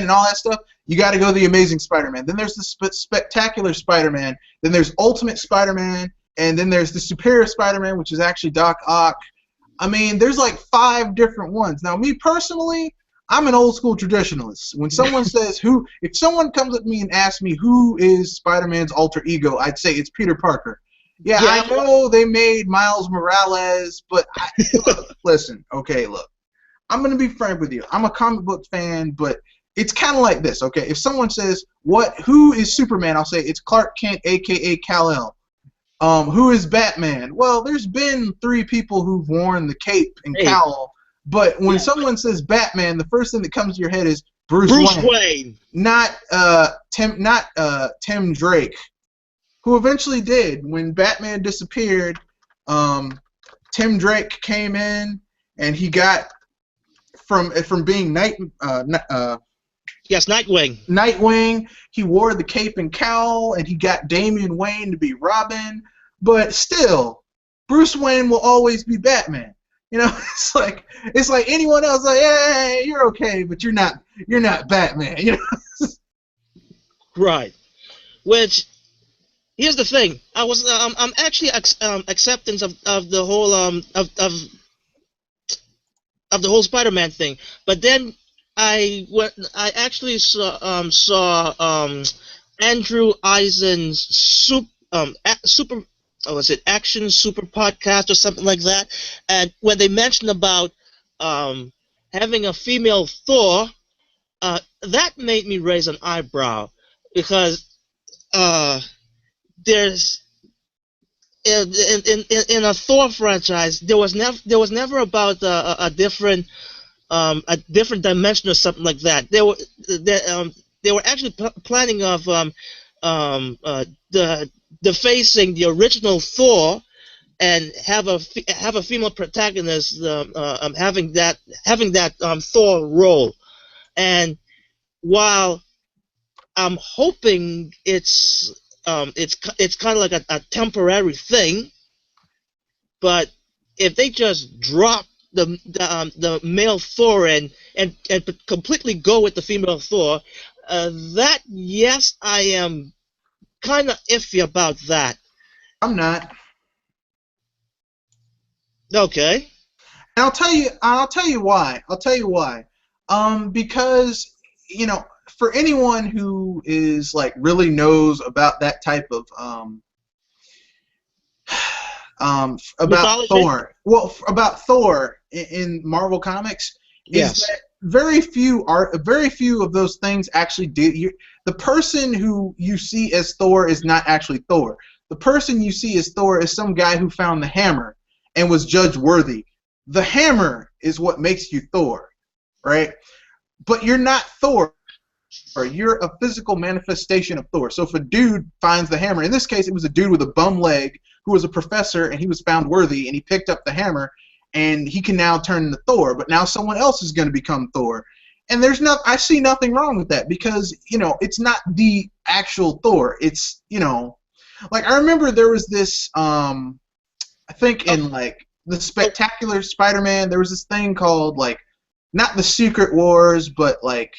and all that stuff, you got to go to the Amazing Spider-Man. Then there's the Spectacular Spider-Man. Then there's Ultimate Spider-Man, and then there's the Superior Spider-Man, which is actually Doc Ock. I mean, there's like 5 different ones. Now, me personally, I'm an old school traditionalist. When someone says if someone comes at me and asks me who is Spider-Man's alter ego, I'd say it's Peter Parker. Yeah, I know they made Miles Morales, but listen, okay, look. I'm going to be frank with you. I'm a comic book fan, but it's kind of like this, okay? If someone says, who is Superman? I'll say it's Clark Kent, a.k.a. Kal-El. Who is Batman? Well, there's been 3 people who've worn the cape and cowl, but when someone says Batman, the first thing that comes to your head is Bruce Wayne. Not Tim Drake, who eventually did. When Batman disappeared, Tim Drake came in, and he got from being Nightwing. Nightwing. He wore the cape and cowl, and he got Damian Wayne to be Robin. But still, Bruce Wayne will always be Batman. You know, it's like anyone else. Like, hey, you're okay, but you're not Batman. You know. Right. Which, here's the thing. I'm actually acceptance of the whole of the whole Spider-Man thing, but then I actually saw Andrew Eisen's Action Super podcast or something like that, and when they mentioned about having a female Thor, that made me raise an eyebrow, because there's in a Thor franchise, there was never about a different dimension or something like that. They were actually planning of defacing the original Thor and have a female protagonist having that Thor role. And while I'm hoping it's kind of like a temporary thing, but if they just drop the male Thor and completely go with the female Thor, I am kind of iffy about that. I'm not. Okay. And I'll tell you why. Because, you know, for anyone who is like really knows about that type of about Thor, about Thor in Marvel Comics, is that very few of those things actually do. The person who you see as Thor is not actually Thor. The person you see as Thor is some guy who found the hammer and was judged worthy. The hammer is what makes you Thor, right? But you're not Thor. Or you're a physical manifestation of Thor. So if a dude finds the hammer, in this case it was a dude with a bum leg who was a professor, and he was found worthy, and he picked up the hammer, and he can now turn into Thor. But now someone else is going to become Thor, and I see nothing wrong with that, because, you know, it's not the actual Thor. It's, you know, like, I remember there was this I think in like the Spectacular Spider-Man, there was this thing called, like, not the Secret Wars, but like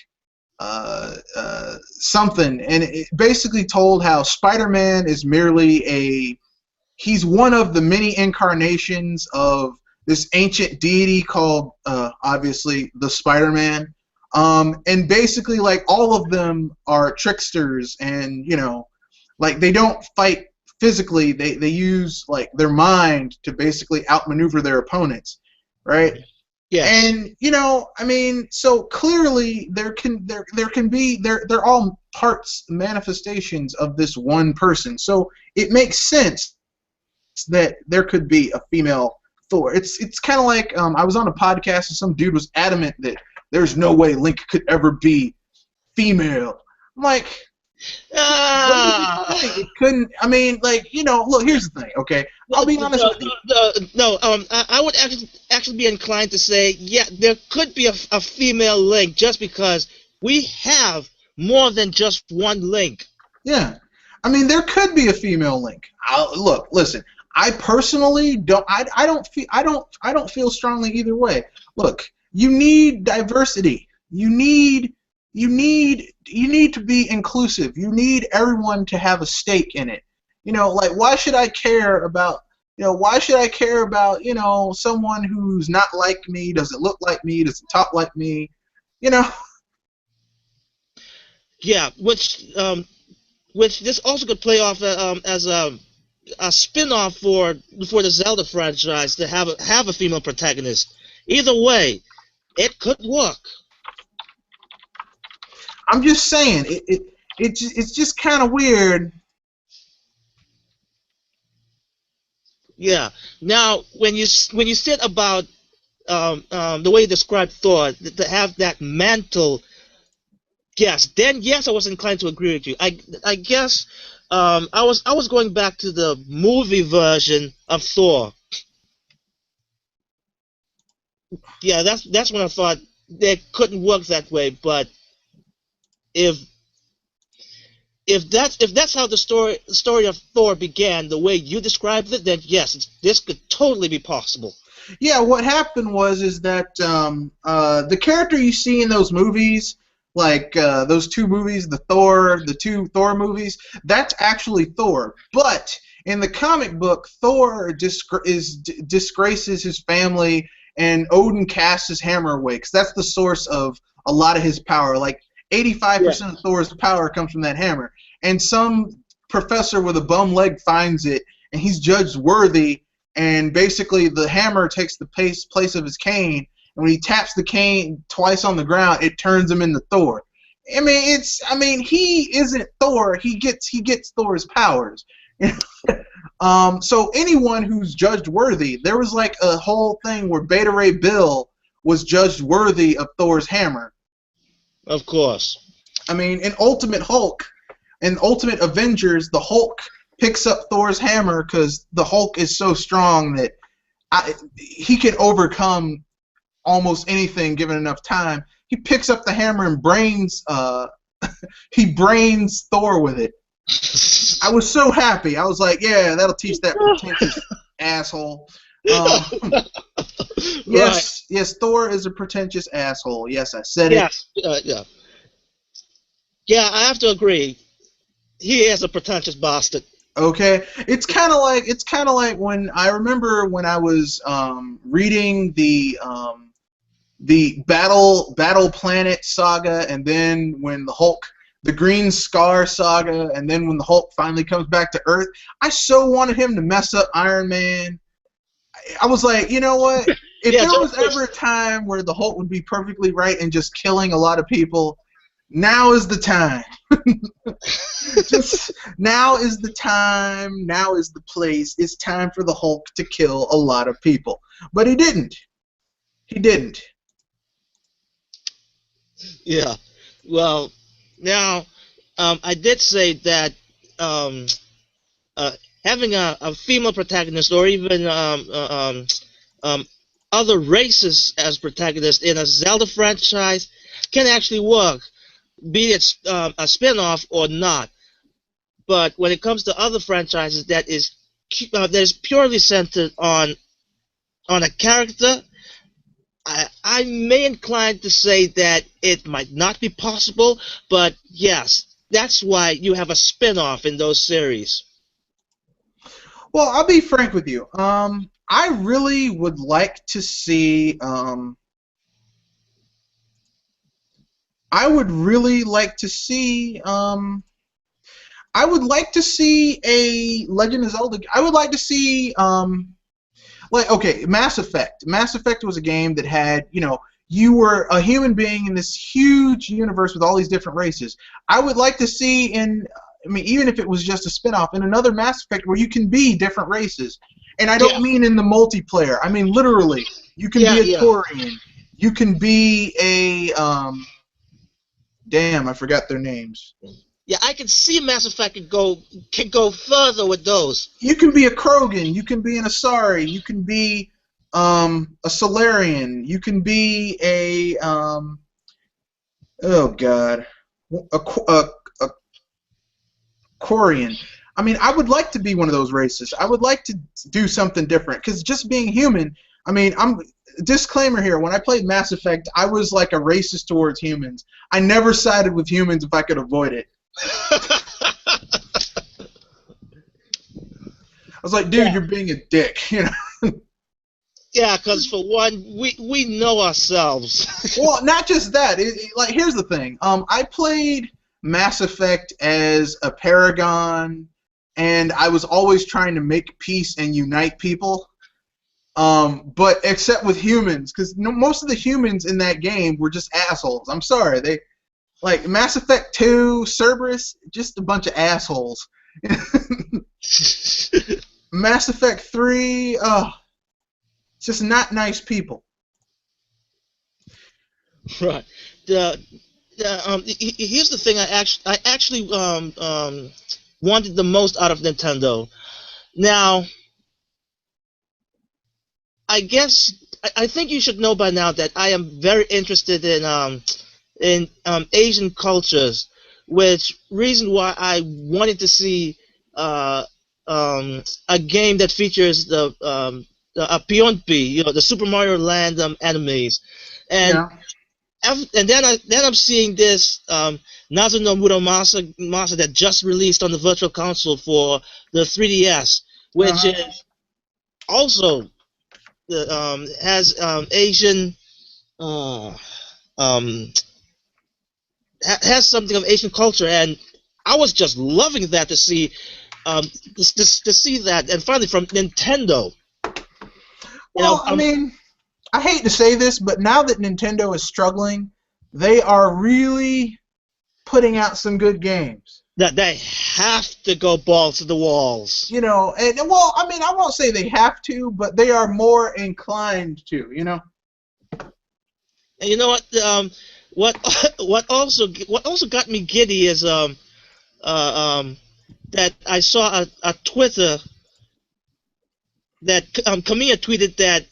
something, and it basically told how Spider-Man is merely he's one of the many incarnations of this ancient deity called obviously the Spider-Man, and basically, like, all of them are tricksters, and, you know, like, they don't fight physically, they use, like, their mind to basically outmaneuver their opponents, right? Yes. And, you know, I mean, so clearly they're all parts, manifestations of this one person. So it makes sense that there could be a female Thor. It's kind of like, I was on a podcast and some dude was adamant that there's no way Link could ever be female. I'm like, it couldn't. I mean, like, you know, look, here's the thing, okay? I'll be honest with you. I would actually be inclined to say, yeah, there could be a female Link, just because we have more than just one Link. Yeah, I mean, there could be a female Link. Look, listen, I personally don't. I don't feel strongly either way. Look, you need diversity. You need to be inclusive. You need everyone to have a stake in it. You know, like, why should I care about, someone who's not like me, doesn't look like me, doesn't talk like me? You know. Yeah, which this also could play off as a spin-off for the Zelda franchise to have a female protagonist. Either way, it could work. I'm just saying it's just kind of weird. Yeah. Now, when you said about the way you described Thor to have that mantle, yes, then yes, I was inclined to agree with you. I guess I was going back to the movie version of Thor. Yeah, that's when I thought they couldn't work that way. But if if that's how the story of Thor began, the way you described it, then yes, this could totally be possible. Yeah, what happened was is that the character you see in those movies, like those two movies, the two Thor movies, that's actually Thor. But in the comic book, Thor disgraces his family, and Odin casts his hammer away, 'cause that's the source of a lot of his power. Like Yeah. 85% of Thor's power comes from that hammer. And some professor with a bum leg finds it, and he's judged worthy. And basically, the hammer takes the place of his cane. And when he taps the cane twice on the ground, it turns him into Thor. He isn't Thor. He gets Thor's powers. So anyone who's judged worthy, there was like a whole thing where Beta Ray Bill was judged worthy of Thor's hammer. Of course. In Ultimate Avengers, the Hulk picks up Thor's hammer because the Hulk is so strong that he can overcome almost anything given enough time. He picks up the hammer and brains he brains Thor with it. I was so happy. I was like, yeah, that'll teach that pretentious asshole. Yes, yes, Thor is a pretentious asshole. Yes, I said it. Yes. Yeah. Yeah, I have to agree. He is a pretentious bastard. Okay, it's kind of like when I remember when I was reading the Battle Planet saga, and then when the Green Scar saga, and then when the Hulk finally comes back to Earth, I so wanted him to mess up Iron Man. I was like, you know what? If Yeah, there was ever a time where the Hulk would be perfectly right and just killing a lot of people, now is the time. Just now is the time. Now is the place. It's time for the Hulk to kill a lot of people. But he didn't. He didn't. Yeah. Well, now I did say that um, having a female protagonist, or even other races as protagonists in a Zelda franchise, can actually work, be it a spin-off or not. But when it comes to other franchises that is purely centered on a character, I may incline to say that it might not be possible, but yes, that's why you have a spin-off in those series. Well, I'll be frank with you. I really would like to see. I would really like to see. I would like to see a Legend of Zelda. I would like to see. Mass Effect. Mass Effect was a game that had, you were a human being in this huge universe with all these different races. I would like to see even if it was just a spin-off, in another Mass Effect where you can be different races. And I don't mean in the multiplayer. I mean literally. You can be a Taurian. You can be a damn, I forgot their names. Yeah, I can see Mass Effect can go further with those. You can be a Krogan. You can be an Asari. You can be a Solarian. You can be a oh god, a Quarian. I would like to be one of those races. I would like to do something different, because just being human. I'm disclaimer here. When I played Mass Effect, I was like a racist towards humans. I never sided with humans if I could avoid it. I was like, dude, you're being a dick, Yeah, because for one, we know ourselves. Well, not just that. Like, here's the thing. I played Mass Effect as a Paragon, and I was always trying to make peace and unite people. But except with humans, because most of the humans in that game were just assholes. I'm sorry, they like Mass Effect 2, Cerberus, just a bunch of assholes. Mass Effect 3, just not nice people. Right. Here's the thing. I actually wanted the most out of Nintendo. Now, I guess I think you should know by now that I am very interested in Asian cultures, which reason why I wanted to see a game that features the Pionpi, the Super Mario Land enemies, and Yeah. and then I'm seeing this Nazo no Muramasa that just released on the Virtual Console for the 3DS, which Uh-huh. is also has Asian uh, um, has something of Asian culture, and I was just loving that to see to see that, and finally from Nintendo. Well, I mean, I hate to say this, but now that Nintendo is struggling, they are really putting out some good games. That they have to go balls to the walls. And well, I mean, I won't say they have to, but they are more inclined to. And you know what? What also got me giddy is that I saw a Twitter that Kamiya tweeted that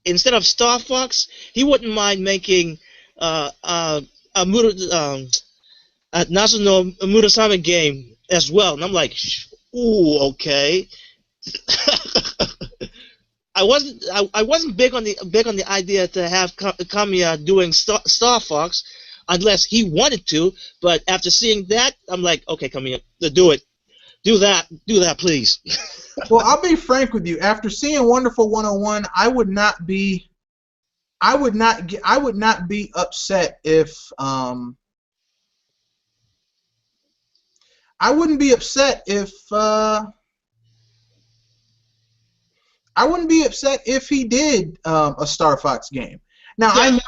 instead of Star Fox, he wouldn't mind making a Nazuno Murasame game as well, and I'm like, ooh, okay. I wasn't big on the idea to have Kamiya doing Star Fox unless he wanted to, but after seeing that, I'm like, okay, Kamiya, do it, do that, please. Well, I'll be frank with you. After seeing Wonderful 101, I would not be upset if I wouldn't be upset if he did a Star Fox game. Now, Yeah.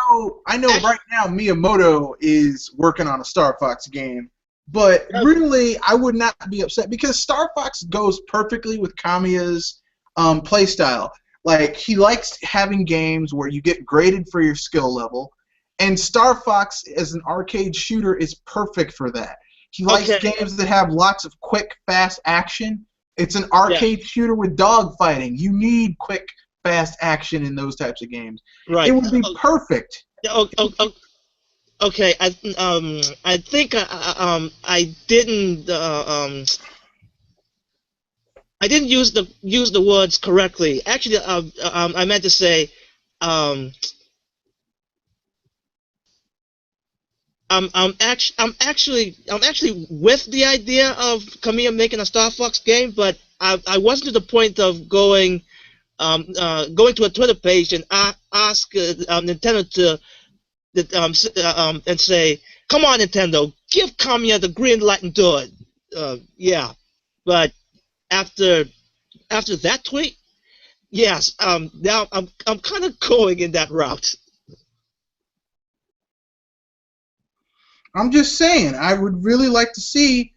I know right now Miyamoto is working on a Star Fox game, but really I would not be upset because Star Fox goes perfectly with Kamiya's play style. Like, he likes having games where you get graded for your skill level, and Star Fox as an arcade shooter is perfect for that. He likes games that have lots of quick, fast action. It's an arcade shooter with dogfighting. You need quick, fast action in those types of games. Right. It would be perfect. Okay. I think I didn't use the words correctly. Actually, I meant to say I'm actually with the idea of Kamiya making a Star Fox game, but I wasn't to the point of going to a Twitter page and ask Nintendo and say, "Come on, Nintendo, give Kamiya the green light and do it." Yeah, but after that tweet, yes, now I'm kind of going in that route. I'm just saying, I would really like to see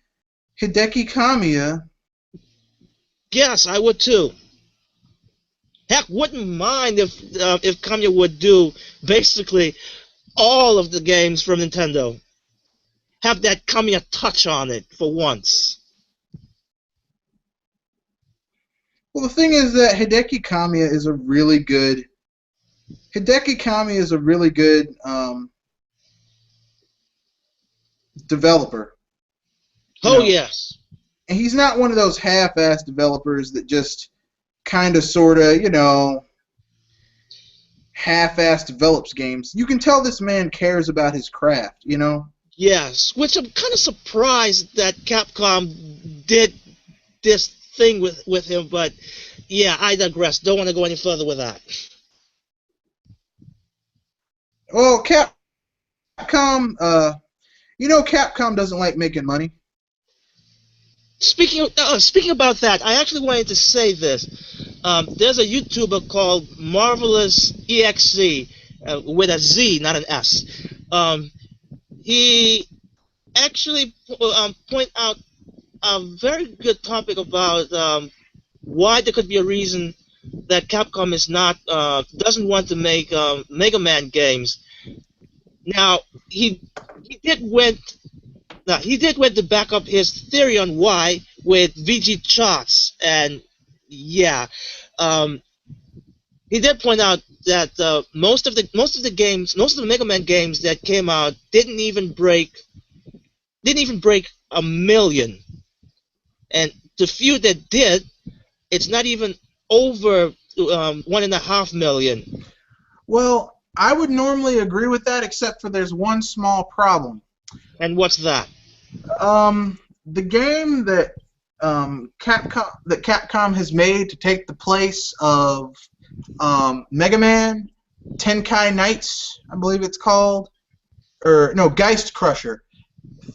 Hideki Kamiya. Yes, I would too. Heck, wouldn't mind if Kamiya would do basically all of the games from Nintendo. Have that Kamiya touch on it for once. Well, the thing is that Hideki Kamiya is a really good developer. Oh, yes. And he's not one of those half-ass developers that just kind of, sort of, half-ass develops games. You can tell this man cares about his craft, Yes, which I'm kind of surprised that Capcom did this thing with him, but yeah, I digress. Don't want to go any further with that. Well, Capcom, Capcom doesn't like making money. Speaking about that, I actually wanted to say this. There's a YouTuber called Marvelous EXC with a Z, not an S. He actually point out a very good topic about why there could be a reason that Capcom is not doesn't want to make Mega Man games. Now he did went to back up his theory on why with VG charts, and yeah, he did point out that most of the Mega Man games that came out didn't even break a million, and the few that did, it's not even over 1.5 million. Well, I would normally agree with that, except for there's one small problem. And what's that? The game that Capcom has made to take the place of Mega Man, Tenkai Knights, I believe it's called, or no, Geist Crusher,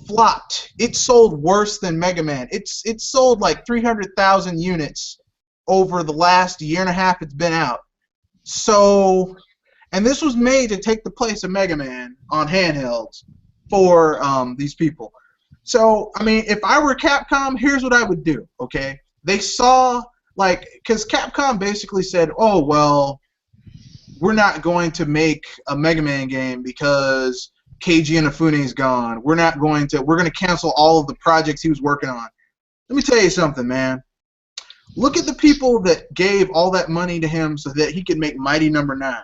flopped. It sold worse than Mega Man. It's sold like 300,000 units over the last year and a half it's been out. So, and this was made to take the place of Mega Man on handhelds for these people. So, I mean, if I were Capcom, here's what I would do, okay? They saw, like, because Capcom basically said, oh, well, we're not going to make a Mega Man game because Keiji Inafune's gone. We're going to cancel all of the projects he was working on. Let me tell you something, man. Look at the people that gave all that money to him so that he could make Mighty Number 9.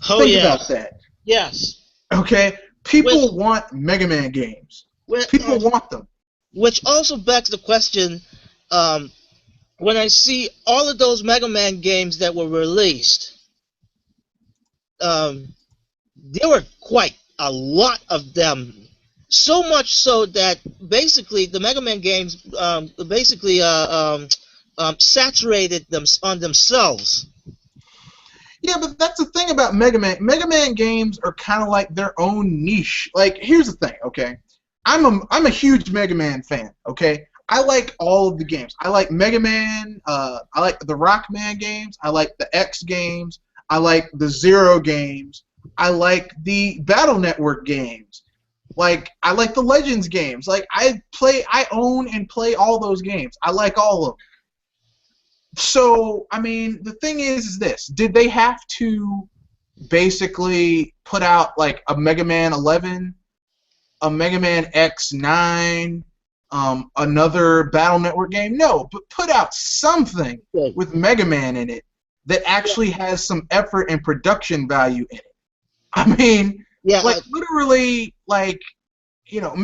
Oh, Think about that. Yes. Okay? People want Mega Man games. People want them. Which also begs the question, when I see all of those Mega Man games that were released, there were quite a lot of them. So much so that basically the Mega Man games saturated them on themselves. Yeah, but that's the thing about Mega Man. Mega Man games are kind of like their own niche. Like, here's the thing, okay? I'm a huge Mega Man fan, okay? I like all of the games. I like Mega Man. I like the Rockman games. I like the X games. I like the Zero games. I like the Battle Network games. Like, I like the Legends games. Like, I own and play all those games. I like all of them. So, I mean, the thing is this. Did they have to basically put out, like, a Mega Man 11, a Mega Man X9, another Battle Network game? No, but put out something with Mega Man in it that actually has some effort and production value in it. I mean, like, literally, like, you know,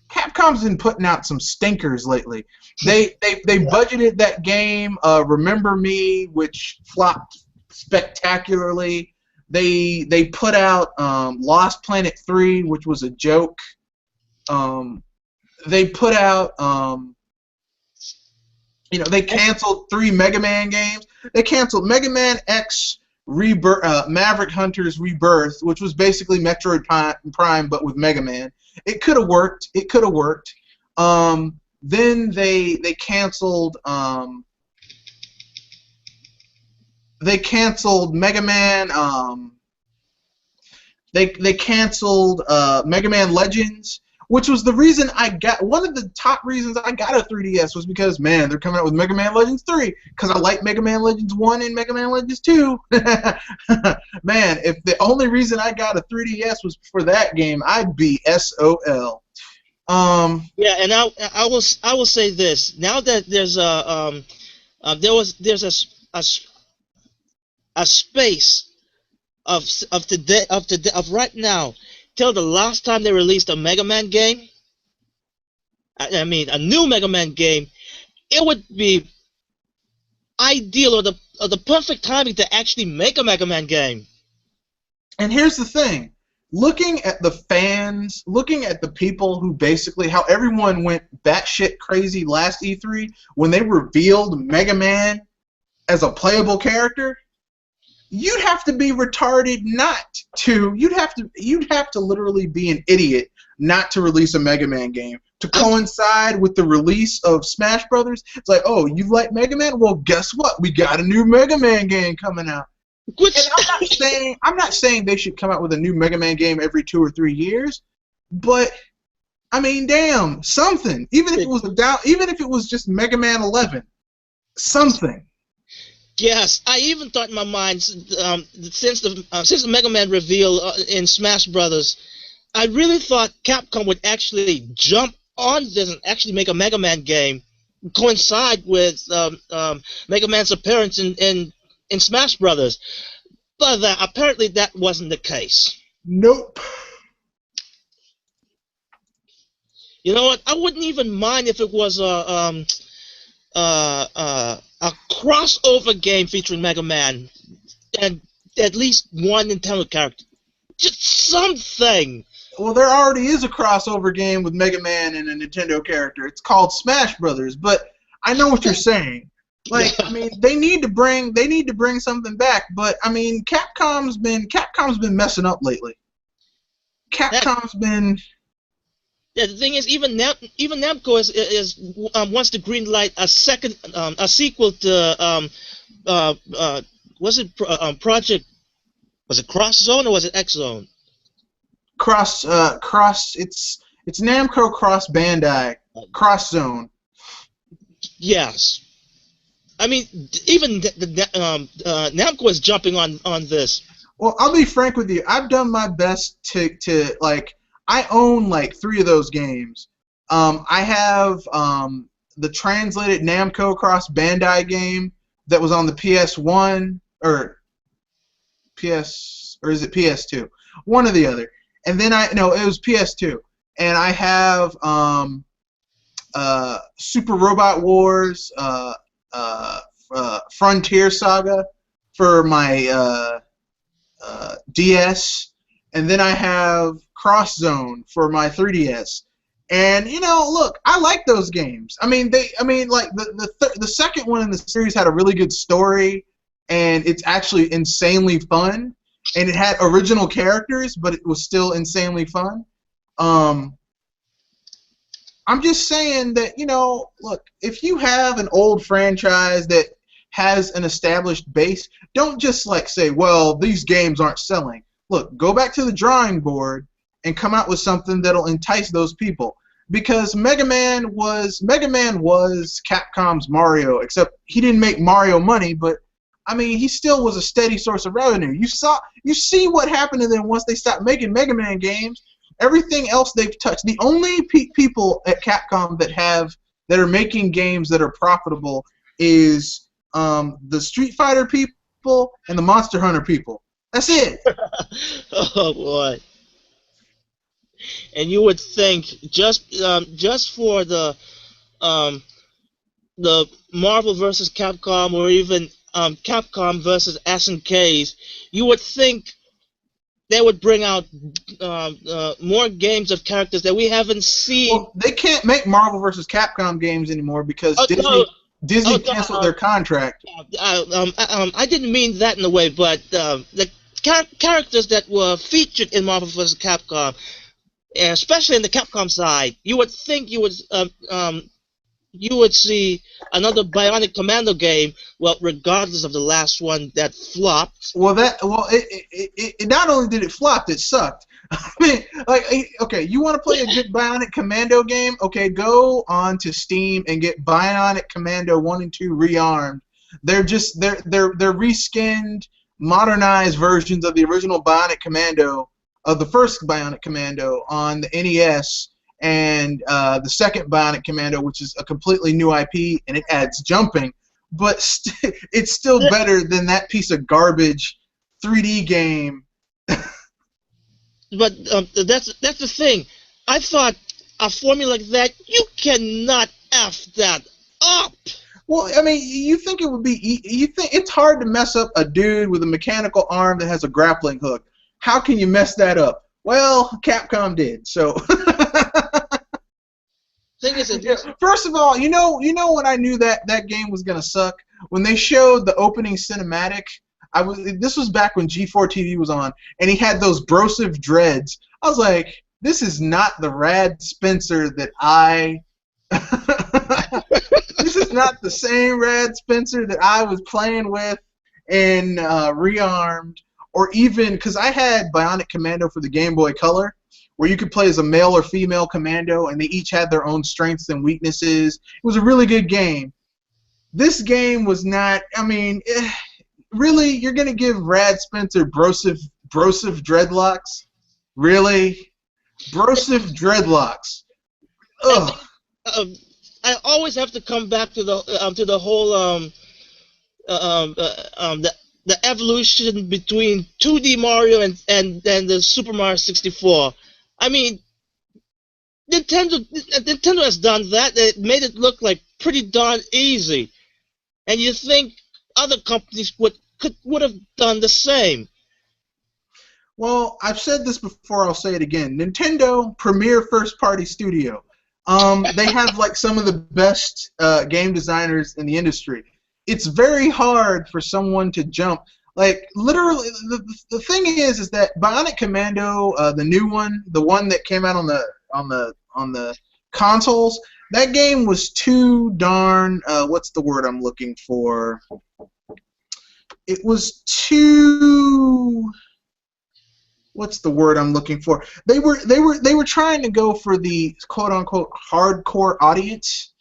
Capcom's been putting out some stinkers lately. They budgeted that game, Remember Me, which flopped spectacularly. They put out Lost Planet 3, which was a joke. They put out they canceled 3 Mega Man games. They canceled Mega Man X Rebirth, Maverick Hunter's Rebirth, which was basically Metroid Prime but with Mega Man. It could have worked. It could have worked. Then they canceled Mega Man. They canceled Mega Man Legends, which was the reason one of the top reasons I got a 3DS was because, man, they're coming out with Mega Man Legends 3, because I like Mega Man Legends 1 and Mega Man Legends 2. Man, if the only reason I got a 3DS was for that game, I'd be SOL. Yeah, and I will say this. Now that there's a space of right now till the last time they released a Mega Man game, I mean a new Mega Man game, it would be ideal or the perfect timing to actually make a Mega Man game. And here's the thing. looking at the fans, looking at the people who basically, how everyone went batshit crazy last E3 when they revealed Mega Man as a playable character, you'd have to be retarded not to. You'd have to literally be an idiot not to release a Mega Man game to coincide with the release of Smash Brothers. It's like, oh, you like Mega Man? Well, guess what? We got a new Mega Man game coming out. And I'm not saying they should come out with a new Mega Man game every 2 or 3 years, but I mean, damn, something. Even if it was just Mega Man 11, something. Yes, I even thought in my mind, since the Mega Man reveal in Smash Brothers, I really thought Capcom would actually jump on this and actually make a Mega Man game coincide with Mega Man's appearance in Smash Brothers, but apparently that wasn't the case. Nope. You know what? I wouldn't even mind if it was a crossover game featuring Mega Man and at least one Nintendo character. Just something. Well, there already is a crossover game with Mega Man and a Nintendo character. It's called Smash Brothers, but I know what you're saying. Like, I mean, they need to bring something back, but I mean, Capcom's been messing up lately. Capcom's been. Yeah, the thing is, even Namco is wants to greenlight a sequel to was it Project? Was it Cross Zone or was it X Zone? Cross. It's Namco Cross Bandai Cross Zone. Yes. I mean, even Namco is jumping on this. Well, I'll be frank with you. I've done my best to like. I own like 3 of those games. I have the translated Namco Cross Bandai game that was on the PS1 or is it PS2? One or the other. And then it was PS2. And I have Super Robot Wars. Frontier Saga for my DS, and then I have Cross Zone for my 3DS. And look, I like those games. I mean, like the second one in the series had a really good story, and it's actually insanely fun, and it had original characters, but it was still insanely fun. I'm just saying that, look, if you have an old franchise that has an established base, don't just like say, well, these games aren't selling. Look, go back to the drawing board and come out with something that'll entice those people. Because Mega Man was Capcom's Mario, except he didn't make Mario money, but I mean, he still was a steady source of revenue. You see what happened to them once they stopped making Mega Man games. Everything else they've touched. The only people at Capcom that are making games that are profitable is the Street Fighter people and the Monster Hunter people. That's it. Oh boy! And you would think just for the Marvel versus Capcom, or even Capcom versus SNKs, you would think they would bring out more games of characters that we haven't seen. Well, they can't make Marvel vs. Capcom games anymore because Disney canceled their contract. I didn't mean that in a way, but the characters that were featured in Marvel vs. Capcom, especially in the Capcom side, you would think you would see another Bionic Commando game. Well, regardless of the last one that flopped. It not only did it flop, it sucked. I mean, like, okay, you want to play a good Bionic Commando game? Okay, go on to Steam and get Bionic Commando 1 and 2 rearmed. They're reskinned, modernized versions of the original Bionic Commando, of the first Bionic Commando on the NES, and the second Bionic Commando, which is a completely new IP, and it adds jumping, but it's still better than that piece of garbage 3D game. But that's the thing. I thought a formula like that, you cannot F that up. Well, I mean, you think it would be? You think it's hard to mess up a dude with a mechanical arm that has a grappling hook? How can you mess that up? Well, Capcom did. So. Thing is, First of all, you know when I knew that game was gonna suck? When they showed the opening cinematic. This was back when G4 TV was on, and he had those brosive dreads. I was like, this is not the Rad Spencer that I. This is not the same Rad Spencer that I was playing with in Rearmed, or even because I had Bionic Commando for the Game Boy Color, where you could play as a male or female commando, and they each had their own strengths and weaknesses. It was a really good game. This game was not. I mean, really, you're gonna give Rad Spencer brosive dreadlocks? Really, brosive dreadlocks? Ugh. I always have to come back to the whole the evolution between 2D Mario and the Super Mario 64. I mean, Nintendo has done that. It made it look like pretty darn easy, and you think other companies would have done the same. Well, I've said this before. I'll say it again. Nintendo, premier first-party studio. They have like some of the best game designers in the industry. It's very hard for someone to jump. Like literally, the thing is that Bionic Commando, the new one, the one that came out on the consoles, that game was too darn. What's the word I'm looking for? It was too. What's the word I'm looking for? They were trying to go for the quote unquote hardcore audience,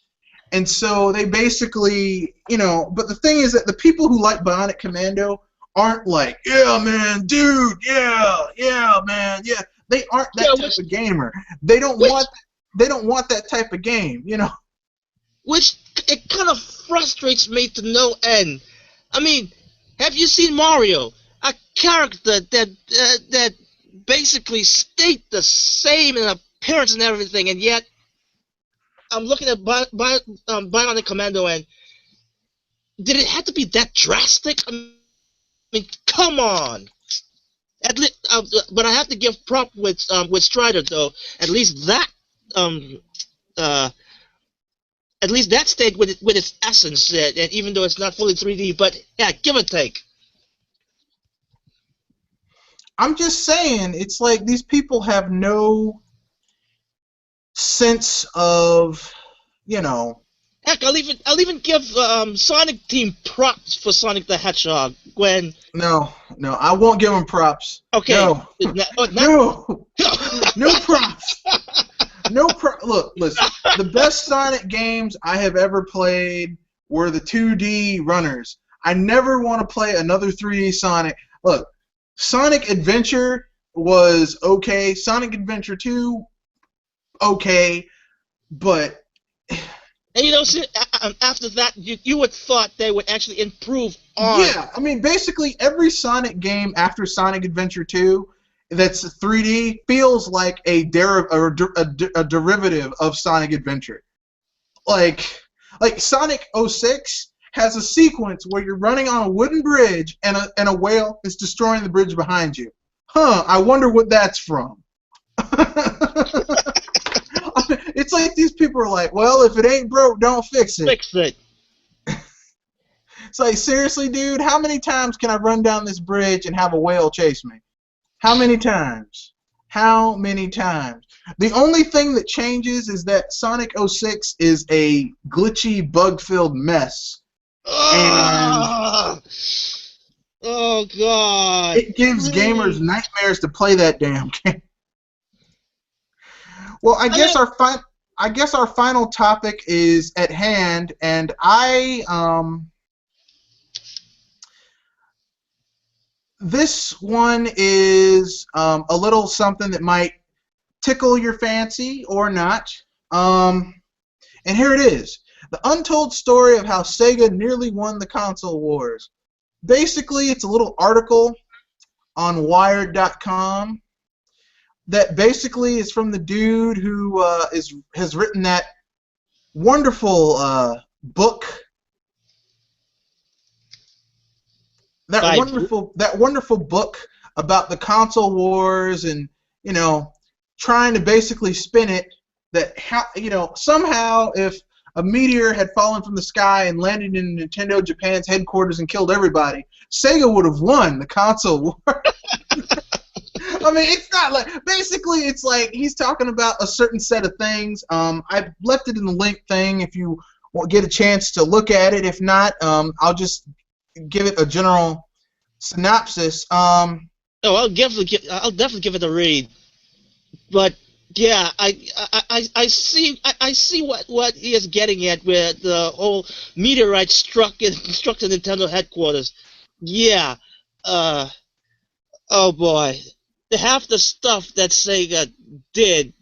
and so they basically, But the thing is that the people who like Bionic Commando aren't like, yeah, man, dude, yeah, man, yeah. They aren't that type of gamer. They don't want that type of game, Which it kind of frustrates me to no end. I mean, have you seen Mario? A character that basically stayed the same in appearance and everything, and yet I'm looking at Bionic Commando, and did it have to be that drastic? I mean, come on. At least, but I have to give prop with Strider though. At least that stayed with its essence, and even though it's not fully 3D, but yeah, give or take. I'm just saying, it's like these people have no sense of, Heck, I'll even give Sonic Team props for Sonic the Hedgehog when. No, I won't give them props. Okay. No. No props. Look, listen. The best Sonic games I have ever played were the 2D runners. I never want to play another 3D Sonic. Look. Sonic Adventure was okay. Sonic Adventure 2, okay, but. And after that, you would thought they would actually improve on. Yeah, I mean, basically every Sonic game after Sonic Adventure 2 that's 3D feels like a derivative of Sonic Adventure. Like Sonic 06. Has a sequence where you're running on a wooden bridge and a whale is destroying the bridge behind you. I wonder what that's from. It's like these people are like, well, if it ain't broke, don't fix it. Fix it. It's like, seriously, dude, how many times can I run down this bridge and have a whale chase me? How many times? How many times? The only thing that changes is that Sonic 06 is a glitchy, bug-filled mess. Oh God! It gives gamers nightmares to play that damn game. Well, I guess our final topic is at hand, and this one is a little something that might tickle your fancy or not. And here it is. The untold story of how Sega nearly won the console wars. Basically, it's a little article on Wired.com that basically is from the dude who has written that wonderful book. That wonderful book about the console wars and you know, trying to basically spin it that somehow if a meteor had fallen from the sky and landed in Nintendo Japan's headquarters and killed everybody, Sega would have won the console war. I mean, it's not like, basically it's like he's talking about a certain set of things. I left it in the link thing if you get a chance to look at it. If not, I'll just give it a general synopsis. Oh, I'll definitely give it a read. But yeah, I see what he is getting at with the whole meteorite struck the Nintendo headquarters. Yeah. Oh boy, half the stuff that Sega did,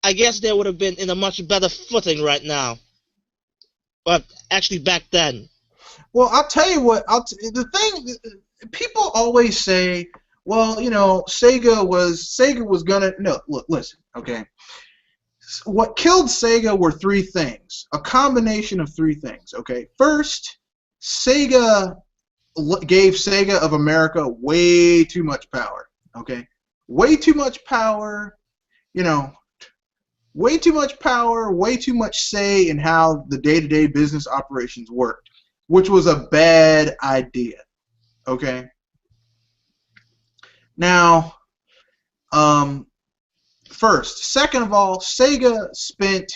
I guess they would have been in a much better footing right now. But actually, back then. Well, I'll tell you what. The thing people always say, well, Sega was gonna. No, look, listen, okay. What killed Sega were three things, a combination of three things. Okay, first, Sega gave Sega of America way too much power. Okay, way too much power. Way too much power, way too much say in how the day-to-day business operations worked, which was a bad idea. Okay. Now, first, second of all, Sega spent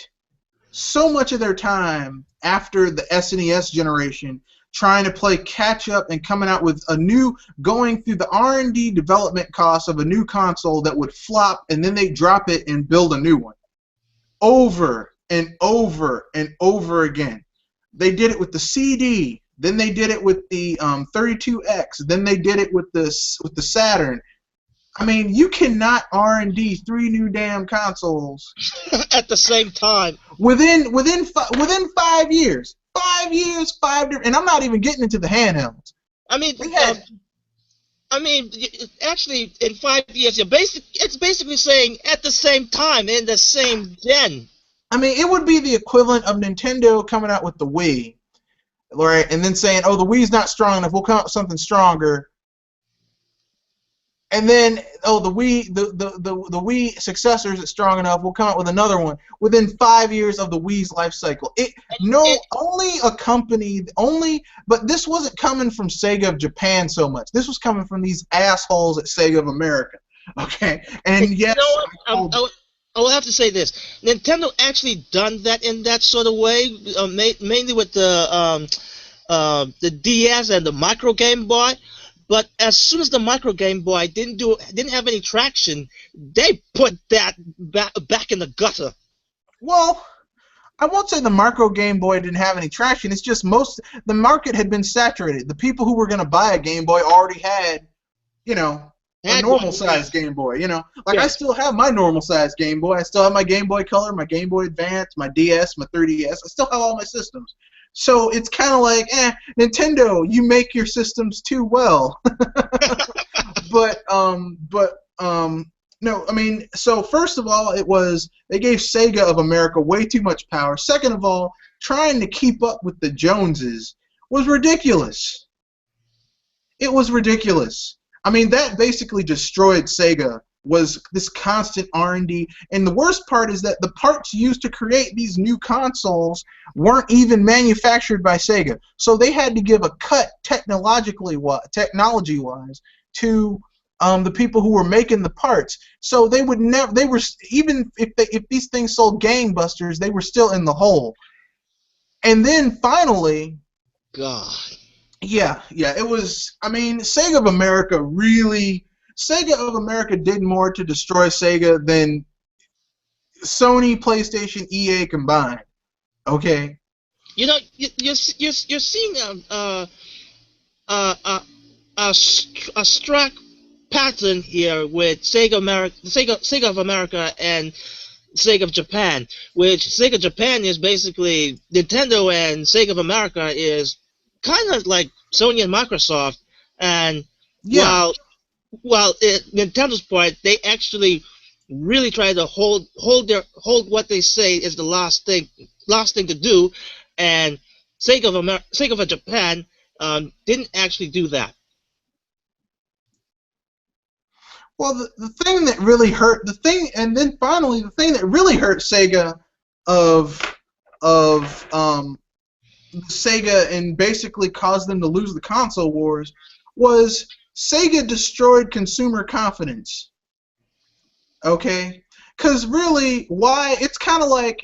so much of their time after the SNES generation trying to play catch up and coming out with going through the R&D development costs of a new console that would flop, and then they drop it and build a new one. Over and over and over again. They did it with the CD, then they did it with the 32X, then they did it with the Saturn. I mean, you cannot R&D three new damn consoles at the same time within 5 years. 5 years, and I'm not even getting into the handhelds. I mean, actually, in 5 years, it's basically saying at the same time in the same gen. I mean, it would be the equivalent of Nintendo coming out with the Wii, right, and then saying, "Oh, the Wii's not strong enough. We'll come up with something stronger." And then, oh, the Wii successor isn't strong enough. We'll come out with another one within 5 years of the Wii's life cycle. But this wasn't coming from Sega of Japan so much. This was coming from these assholes at Sega of America. Okay, and yes, I will have to say this: Nintendo actually done that in that sort of way, mainly with the DS and the Micro Game Boy. But as soon as the Micro Game Boy didn't have any traction, they put that back in the gutter. Well, I won't say the Micro Game Boy didn't have any traction. It's just the market had been saturated. The people who were going to buy a Game Boy already had, a normal-sized Game Boy. I still have my normal-sized Game Boy. I still have my Game Boy Color, my Game Boy Advance, my DS, my 3DS. I still have all my systems. So it's kind of like, Nintendo, you make your systems too well. but no, I mean, so first of all, they gave Sega of America way too much power. Second of all, trying to keep up with the Joneses was ridiculous. It was ridiculous. I mean, that basically destroyed Sega, was this constant R&D, and the worst part is that the parts used to create these new consoles weren't even manufactured by Sega, so they had to give a cut technology-wise to the people who were making the parts. So they would never, even if these things sold gangbusters, they were still in the hole. And then finally, God, yeah, it was. I mean, Sega of America did more to destroy Sega than Sony, PlayStation, EA combined. Okay. You're seeing a struck pattern here with Sega of America and Sega of Japan, which Sega Japan is basically Nintendo and Sega of America is kind of like Sony and Microsoft, and yeah. While Nintendo's part, they actually really try to hold what they say is the last thing to do, and Sega of Japan didn't actually do that. Well, the thing that really hurt and then finally the thing that really hurt Sega of of Sega and basically caused them to lose the console wars was Sega destroyed consumer confidence. Okay, because really, why? It's kind of like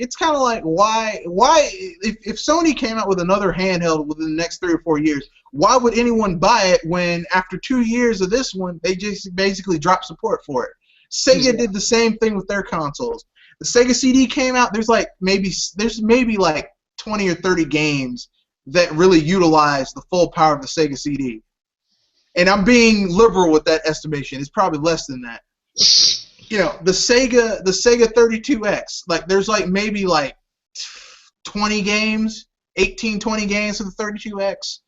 why if Sony came out with another handheld within the next 3 or 4 years, why would anyone buy it when after 2 years of this one they just basically dropped support for it? Sega did the same thing with their consoles. The Sega CD came out. There's maybe like 20 or 30 games that really utilize the full power of the Sega CD. And I'm being liberal with that estimation. It's probably less than that. You know, the Sega 32X, like there's like maybe like 20 games, 18, 20 games for the 32X.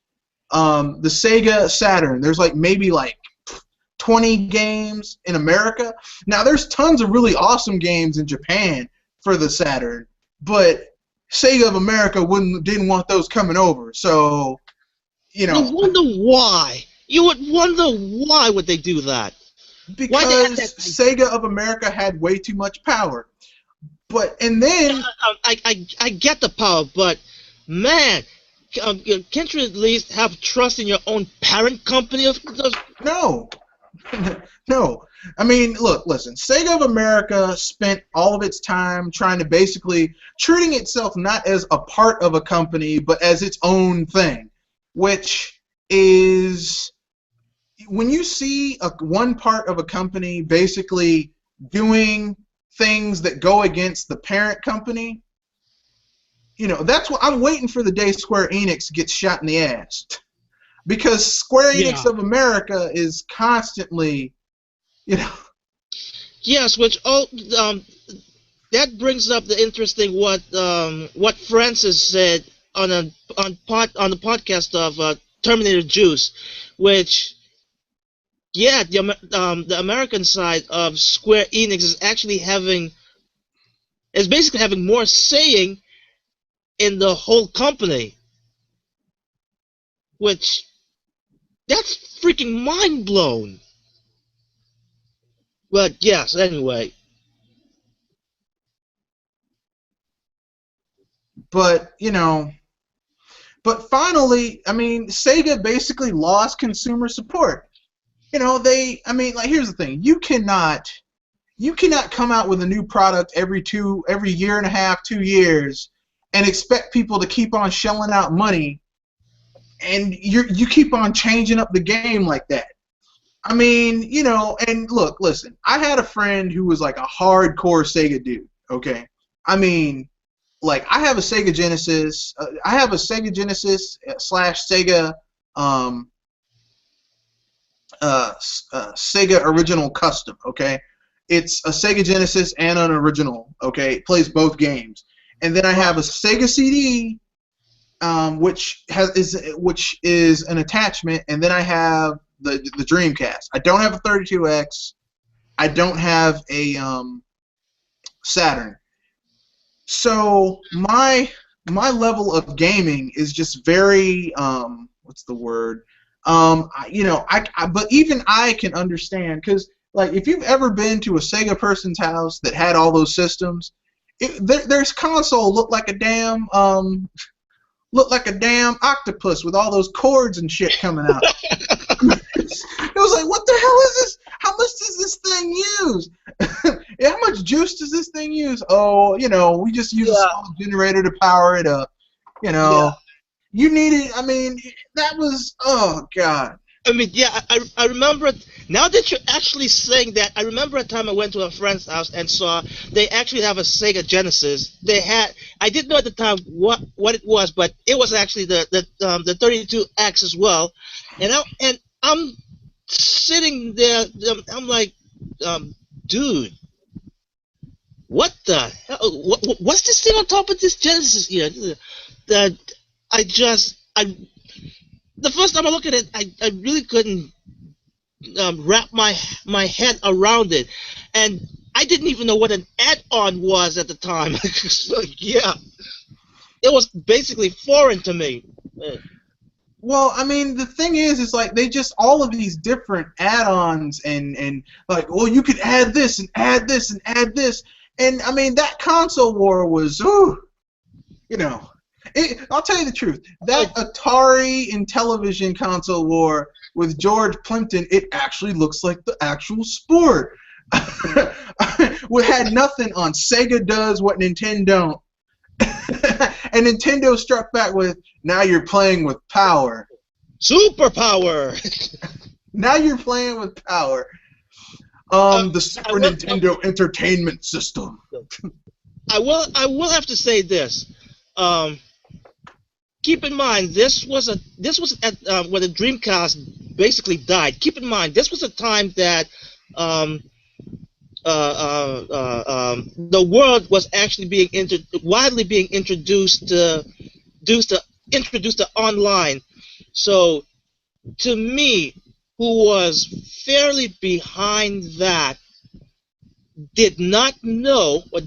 The Sega Saturn, there's like maybe like 20 games in America. Now there's tons of really awesome games in Japan for the Saturn, but Sega of America didn't want those coming over. So, you know, You wonder why. You would wonder why would they do that. because Sega of America had way too much power. And then I get the power, but man, can't you at least have trust in your own parent company? no, no. I mean, listen. Sega of America spent all of its time trying to basically treating itself not as a part of a company, but as its own thing, which is when you see one part of a company basically doing things that go against the parent company, you know, that's what I'm waiting for the day Square Enix gets shot in the ass. Because Square Enix of America is constantly, you know. Yes, that brings up the interesting what Francis said on the podcast of Terminator Juice, which the American side of Square Enix is basically having more saying in the whole company, which that's freaking mind blown. But yes, anyway. But finally, I mean, Sega basically lost consumer support. You know, like here's the thing: you cannot come out with a new product every year and a half, 2 years, and expect people to keep on shelling out money, and you keep on changing up the game like that. I mean, you know, and listen, I had a friend who was like a hardcore Sega dude. Okay, I mean, like I have a Sega Genesis. I have a Sega Genesis / Sega. Sega Original Custom, okay? It's a Sega Genesis and an original, okay? It plays both games. And then I have a Sega CD, which is an attachment, and then I have the Dreamcast. I don't have a 32X. I don't have a Saturn. So my level of gaming is just very what's the word? But even I can understand, because like if you've ever been to a Sega person's house that had all those systems, their console looked like a damn octopus with all those cords and shit coming out. It was like, what the hell is this? How much does this thing use? How much juice does this thing use? Oh, you know, we just use a small generator to power it up. You know. Yeah. You needed, I mean, that was, oh, God. I mean, yeah, I remember it. Now that you're actually saying that, I remember a time I went to a friend's house and saw they actually have a Sega Genesis. I didn't know at the time what it was, but it was actually the 32X as well. And I'm sitting there, I'm like, dude, what the hell? What's this thing on top of this Genesis here? The first time I looked at it, I really couldn't wrap my head around it, and I didn't even know what an add-on was at the time. So, yeah, it was basically foreign to me. Well, I mean, the thing is like they just all of these different add-ons and like, well, you could add this and add this and add this, and I mean that console war was, ooh, you know, I'll tell you the truth. That Atari and television console war with George Plimpton, it actually looks like the actual sport. We had nothing on Sega does what Nintendo don't. And Nintendo struck back with, now you're playing with power. Superpower! Now you're playing with power. The Super Nintendo Entertainment System. I will have to say this. Keep in mind, this was at when the Dreamcast basically died. Keep in mind, this was a time that the world was actually being widely being introduced to online. So, to me, who was fairly behind that, did not know or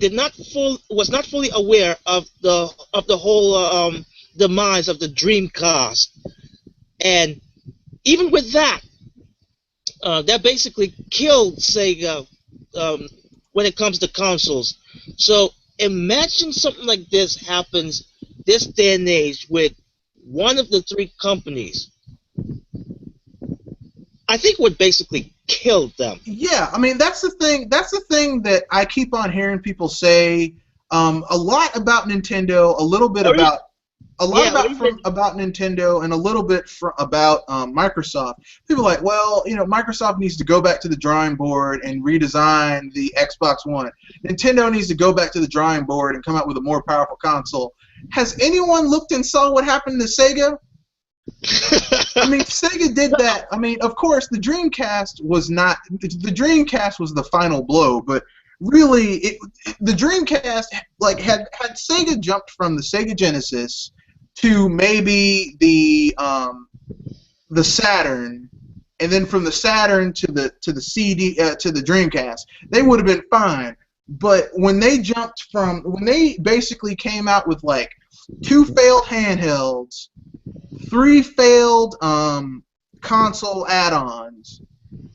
was not fully aware of the whole demise of the Dreamcast, and even with that, that basically killed Sega when it comes to consoles. So imagine something like this happens this day and age with one of the three companies. I think would basically kill them. Yeah, I mean that's the thing. That's the thing that I keep on hearing people say. A lot about Nintendo, a little bit about about Nintendo, and a little bit about Microsoft. People are like, well, you know, Microsoft needs to go back to the drawing board and redesign the Xbox One. Nintendo needs to go back to the drawing board and come out with a more powerful console. Has anyone looked and saw what happened to Sega? I mean, Sega did that. I mean, of course, the Dreamcast was not. The Dreamcast was the final blow, but really, the Dreamcast, like, had Sega jumped from the Sega Genesis to maybe the Saturn, and then from the Saturn to the CD to the Dreamcast, they would have been fine. But when they basically came out with like 2 failed handhelds, 3 failed console add-ons.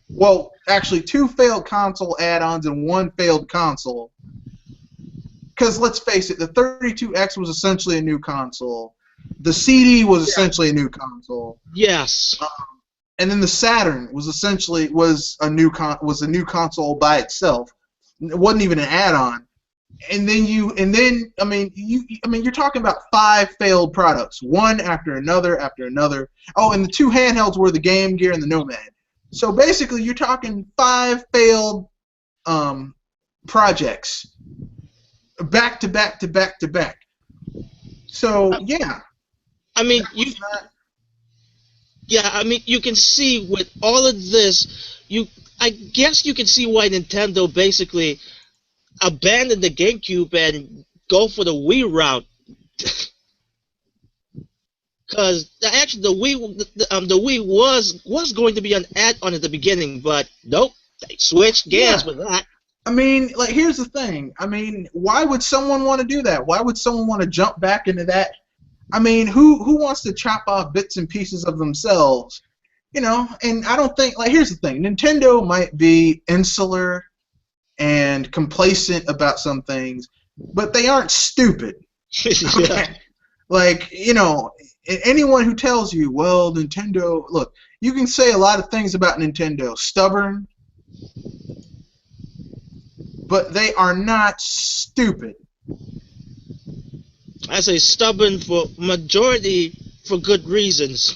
Well, actually, 2 failed console add-ons and 1 failed console. Because let's face it, the 32X was essentially a new console. The CD was essentially a new console. Yes. And then the Saturn was essentially a new console by itself. It wasn't even an add-on. And then you're talking about 5 failed products, one after another after another. Oh, and the 2 handhelds were the Game Gear and the Nomad. So basically, you're talking 5 failed projects, back to back to back to back. So yeah, I mean you can see with all of this, I guess you can see why Nintendo basically abandon the GameCube and go for the Wii route, because actually the Wii was going to be an add-on at the beginning, but nope, they switched gears with that. I mean, like, here's the thing. I mean, why would someone want to do that? Why would someone want to jump back into that? I mean, who wants to chop off bits and pieces of themselves? You know, and I don't think, like, here's the thing. Nintendo might be insular and complacent about some things, but they aren't stupid. Okay? Like, you know, anyone who tells you, well, Nintendo, look, you can say a lot of things about Nintendo. Stubborn, but they are not stupid. I say stubborn for majority for good reasons.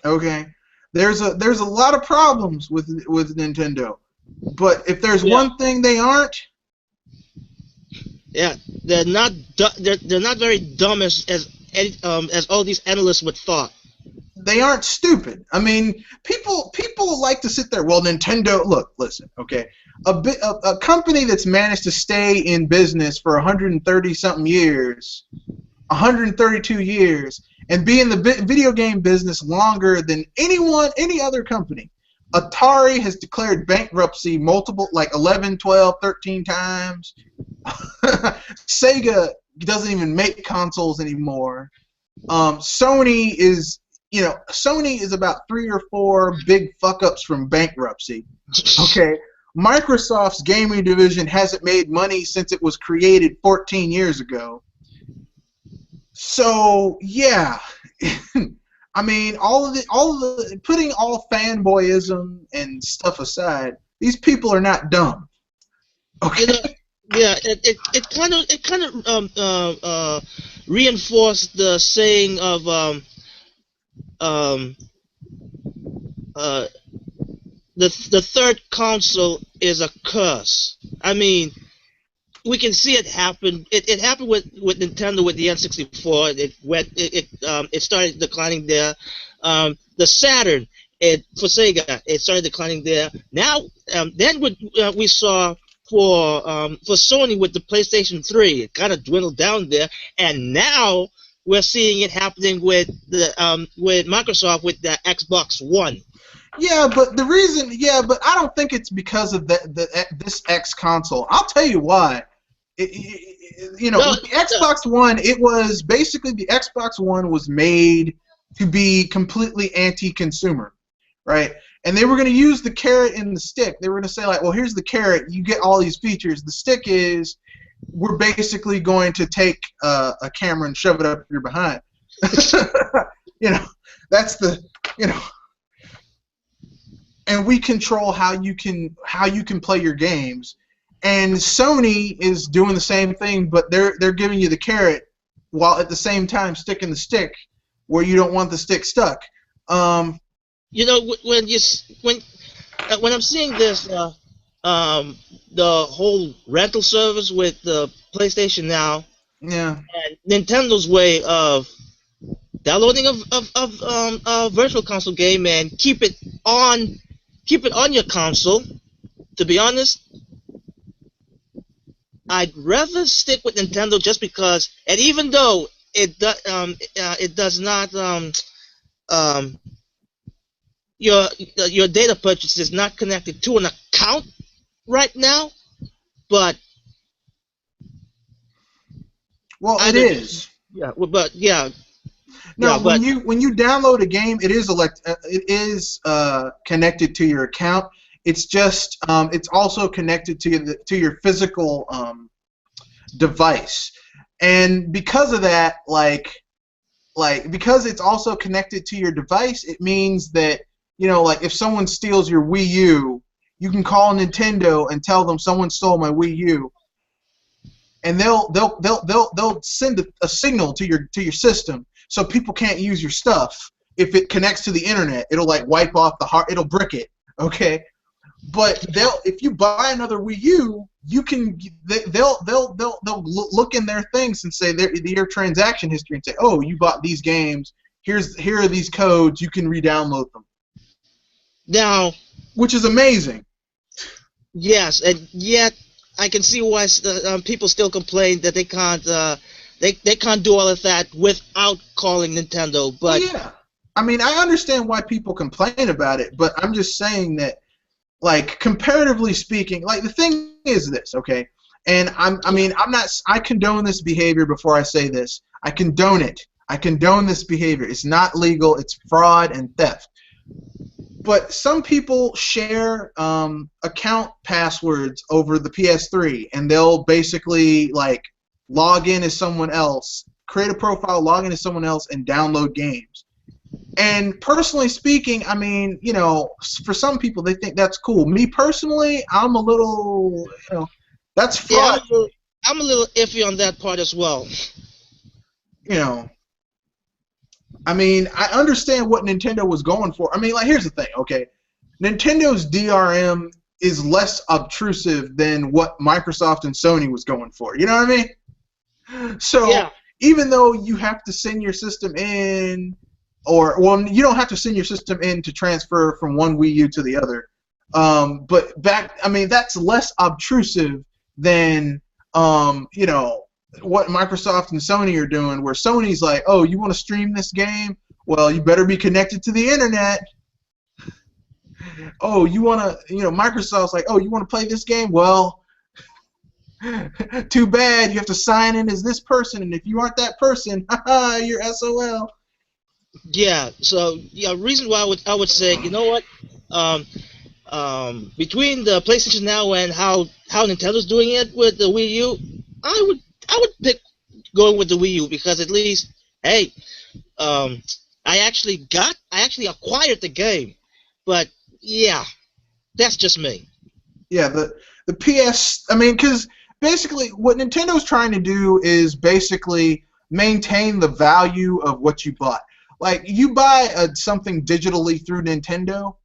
Okay, there's a lot of problems with Nintendo, but if there's one thing they aren't, they're not very dumb as all these analysts would thought. They aren't stupid. I mean, people like to sit there. Well, Nintendo. Look, listen. Okay, a company that's managed to stay in business for 130-something years, 132 years, and be in the video game business longer than any other company. Atari has declared bankruptcy multiple, like 11, 12, 13 times. Sega doesn't even make consoles anymore. Sony is, Sony is about 3 or 4 big fuck ups from bankruptcy. Okay, Microsoft's gaming division hasn't made money since it was created 14 years ago. So yeah, I mean, putting all fanboyism and stuff aside, these people are not dumb. Okay. You know, yeah, it kind of reinforced the saying of um, uh, the third console is a curse. I mean, we can see it happen. It happened with Nintendo with the N64. It started declining there. The Saturn, for Sega, it started declining there. Now, then what we saw for Sony with the PlayStation 3, it kind of dwindled down there, and now we're seeing it happening with Microsoft with the Xbox One. Yeah, but I don't think it's because of this X console. I'll tell you why. The Xbox One, it was basically, the Xbox One was made to be completely anti-consumer, right? And they were going to use the carrot and the stick. They were going to say, like, well, here's the carrot. You get all these features. The stick is, we're basically going to take a camera and shove it up your behind. That's the, and we control how you can play your games. And Sony is doing the same thing, but they're giving you the carrot while at the same time sticking the stick where you don't want the stick stuck. When I'm seeing this, the whole rental service with the PlayStation Now, yeah, and Nintendo's way of downloading a virtual console game and keep it on your console. To be honest, I'd rather stick with Nintendo just because, and even though it does not your data purchase is not connected to an account right now, but it is. Yeah, but yeah. No, yeah, but when you download a game, it is connected to your account. It's just it's also connected to your physical device, and because of that, because it's also connected to your device, it means that if someone steals your Wii U, you can call Nintendo and tell them someone stole my Wii U, and they'll send a signal to your system, so people can't use your stuff. If it connects to the internet, it'll wipe off the it'll brick it. Okay. But if you buy another Wii U, they'll look in their things and say your transaction history and say, oh, you bought these games. Here are these codes. You can re-download them. Now, which is amazing. Yes, and yet I can see why people still complain that they can't do all of that without calling Nintendo. But yeah, I mean, I understand why people complain about it, but I'm just saying that, comparatively speaking, the thing is this, okay? And I condone this behavior. Before I say this, I condone it. I condone this behavior. It's not legal. It's fraud and theft. But some people share account passwords over the PS3, and they'll basically log in as someone else, create a profile, log in as someone else, and download games. And personally speaking, I mean, for some people they think that's cool. Me personally, I'm a little, that's fraud. Yeah, I'm a little iffy on that part as well. I mean, I understand what Nintendo was going for. I mean, here's the thing, okay? Nintendo's DRM is less obtrusive than what Microsoft and Sony was going for. You know what I mean? So yeah. Even though you have to send your system in, you don't have to send your system in to transfer from one Wii U to the other. But that's less obtrusive than what Microsoft and Sony are doing, where Sony's like, oh, you want to stream this game? Well, you better be connected to the internet. Oh, you want to, Microsoft's like, oh, you want to play this game? Well, Too bad you have to sign in as this person, and if you aren't that person, haha, you're SOL. Yeah. So yeah, reason why I would say, you know what, um, between the PlayStation Now and how Nintendo's doing it with the Wii U, I would pick going with the Wii U because at least, hey, um, I actually acquired the game, but yeah, that's just me. Yeah, the PS. I mean, because basically what Nintendo's trying to do is basically maintain the value of what you bought. Like you buy something digitally through Nintendo,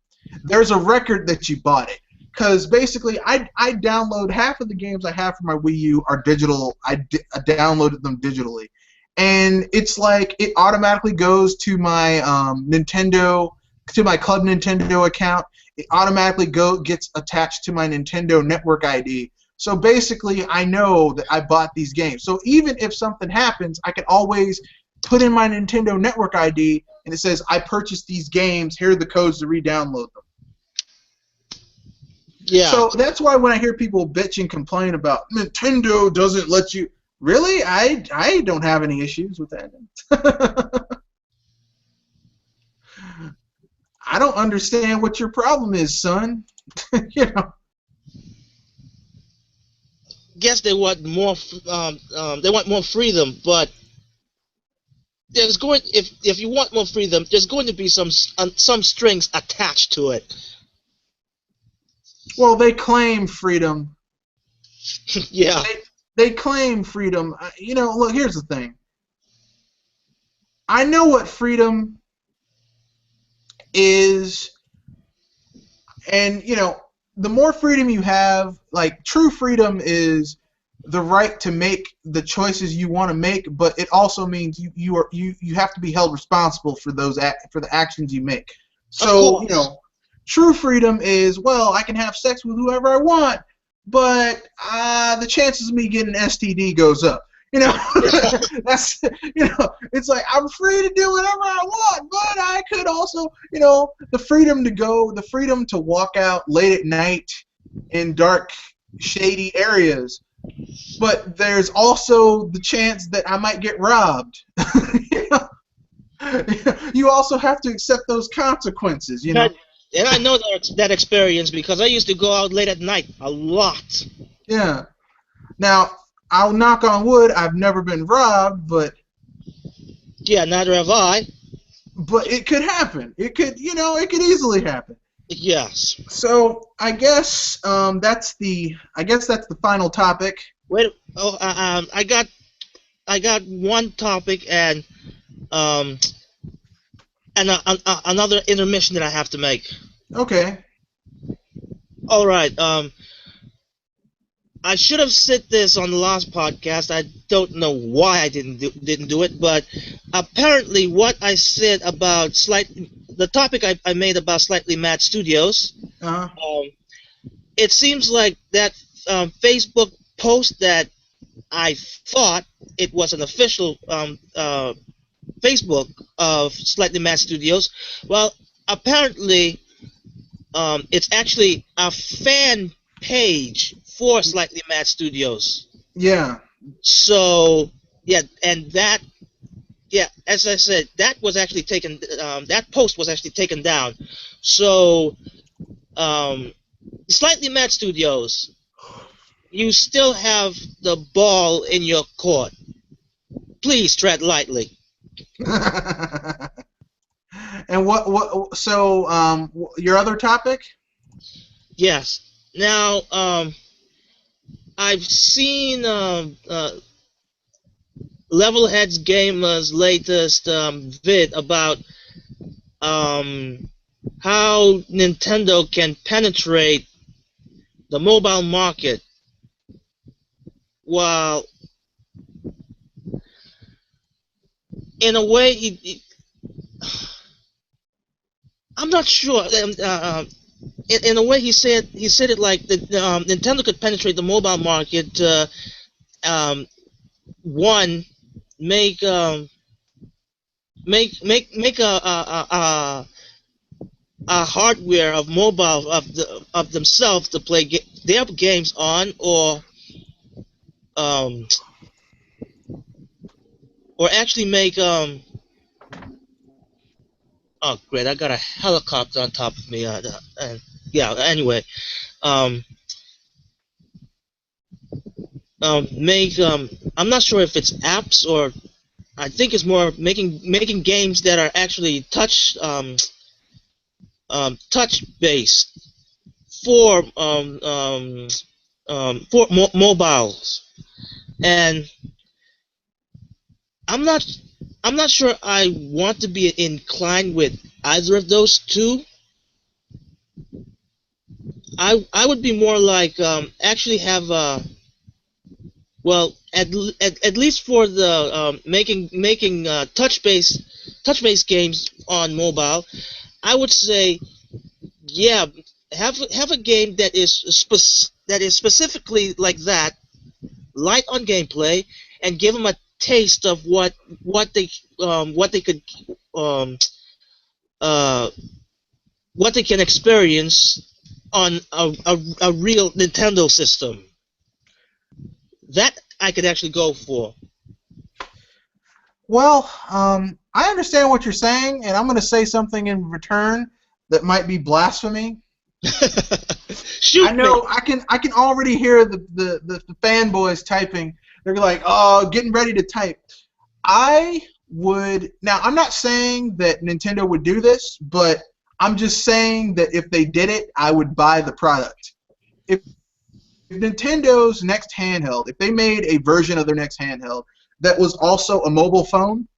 there's a record that you bought it. Because basically, I download half of the games I have for my Wii U are digital. I downloaded them digitally, and it's like it automatically goes to my Nintendo, to my Club Nintendo account. It automatically gets attached to my Nintendo Network ID. So basically, I know that I bought these games. So even if something happens, I can always put in my Nintendo Network ID, and it says I purchased these games. Here are the codes to re-download them. Yeah. So that's why when I hear people bitch and complain about Nintendo doesn't let you, really, I don't have any issues with that. I don't understand what your problem is, son. You know. Guess they want more. They want more freedom, but there's going if you want more freedom, there's going to be some strings attached to it. Well, they claim freedom. Yeah. They claim freedom. You know, look, here's the thing. I know what freedom is, and you know, the more freedom you have, like true freedom is the right to make the choices you want to make, but it also means you have to be held responsible for for the actions you make. So, you know, true freedom is, well, I can have sex with whoever I want, but the chances of me getting an STD goes up. You know, that's, you know, it's like I'm free to do whatever I want, but I could also, you know, the freedom to walk out late at night in dark, shady areas. But there's also the chance that I might get robbed. You know? You also have to accept those consequences, you know. And I know that experience because I used to go out late at night a lot. Yeah. Now, I'll knock on wood, I've never been robbed, but... Yeah, neither have I. But it could happen. It could, you know, it could easily happen. Yes. So, I guess that's the final topic. Wait, I got one topic and another intermission that I have to make. Okay. All right. I should have said this on the last podcast. I don't know why I didn't do it, but apparently what I said about the topic I made about Slightly Mad Studios, it seems like that Facebook post that I thought it was an official Facebook of Slightly Mad Studios. Well, apparently it's actually a fan page for Slightly Mad Studios. Yeah. So yeah, and that, yeah, as I said, that was actually taken. That post was actually taken down. So, Slightly Mad Studios, you still have the ball in your court. Please tread lightly. And so your other topic? Yes. Now, I've seen Levelheads Gamer's latest vid about how Nintendo can penetrate the mobile market while, in a way, I'm not sure. In a way, he said it like Nintendo could penetrate the mobile market. One, make a hardware of mobile of themselves to play their games on, or um, or actually make oh great, I got a helicopter on top of me. And yeah, anyway, um, make I'm not sure if it's apps or I think it's more making games that are actually touch based for mobiles, and I'm not I'm not sure I want to be inclined with either of those two. I would be more like actually have well at least for the making touch based games on mobile, I would say yeah, have a game that is specifically like that, light on gameplay, and give them a taste of what they could um, uh, what they can experience on a real Nintendo system. That I could actually go for. Well, I understand what you're saying, and I'm going to say something in return that might be blasphemy. Shoot I know me. I can already hear the fanboys typing. They're like, oh, getting ready to type. I would now. I'm not saying that Nintendo would do this, but I'm just saying that if they did it, I would buy the product. If Nintendo's next handheld, if they made a version of their next handheld that was also a mobile phone,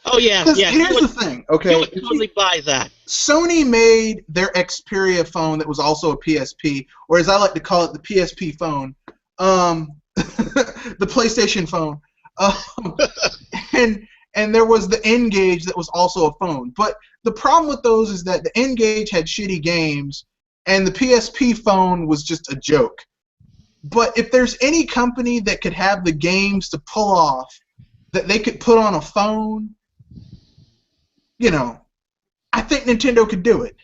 Oh yeah, because yeah. here's the thing, okay? You would totally buy that. Sony made their Xperia phone that was also a PSP, or as I like to call it, the PSP phone, the PlayStation phone, um, and there was the N-Gage that was also a phone. But the problem with those is that the N-Gage had shitty games, and the PSP phone was just a joke. But if there's any company that could have the games to pull off that they could put on a phone, you know, I think Nintendo could do it.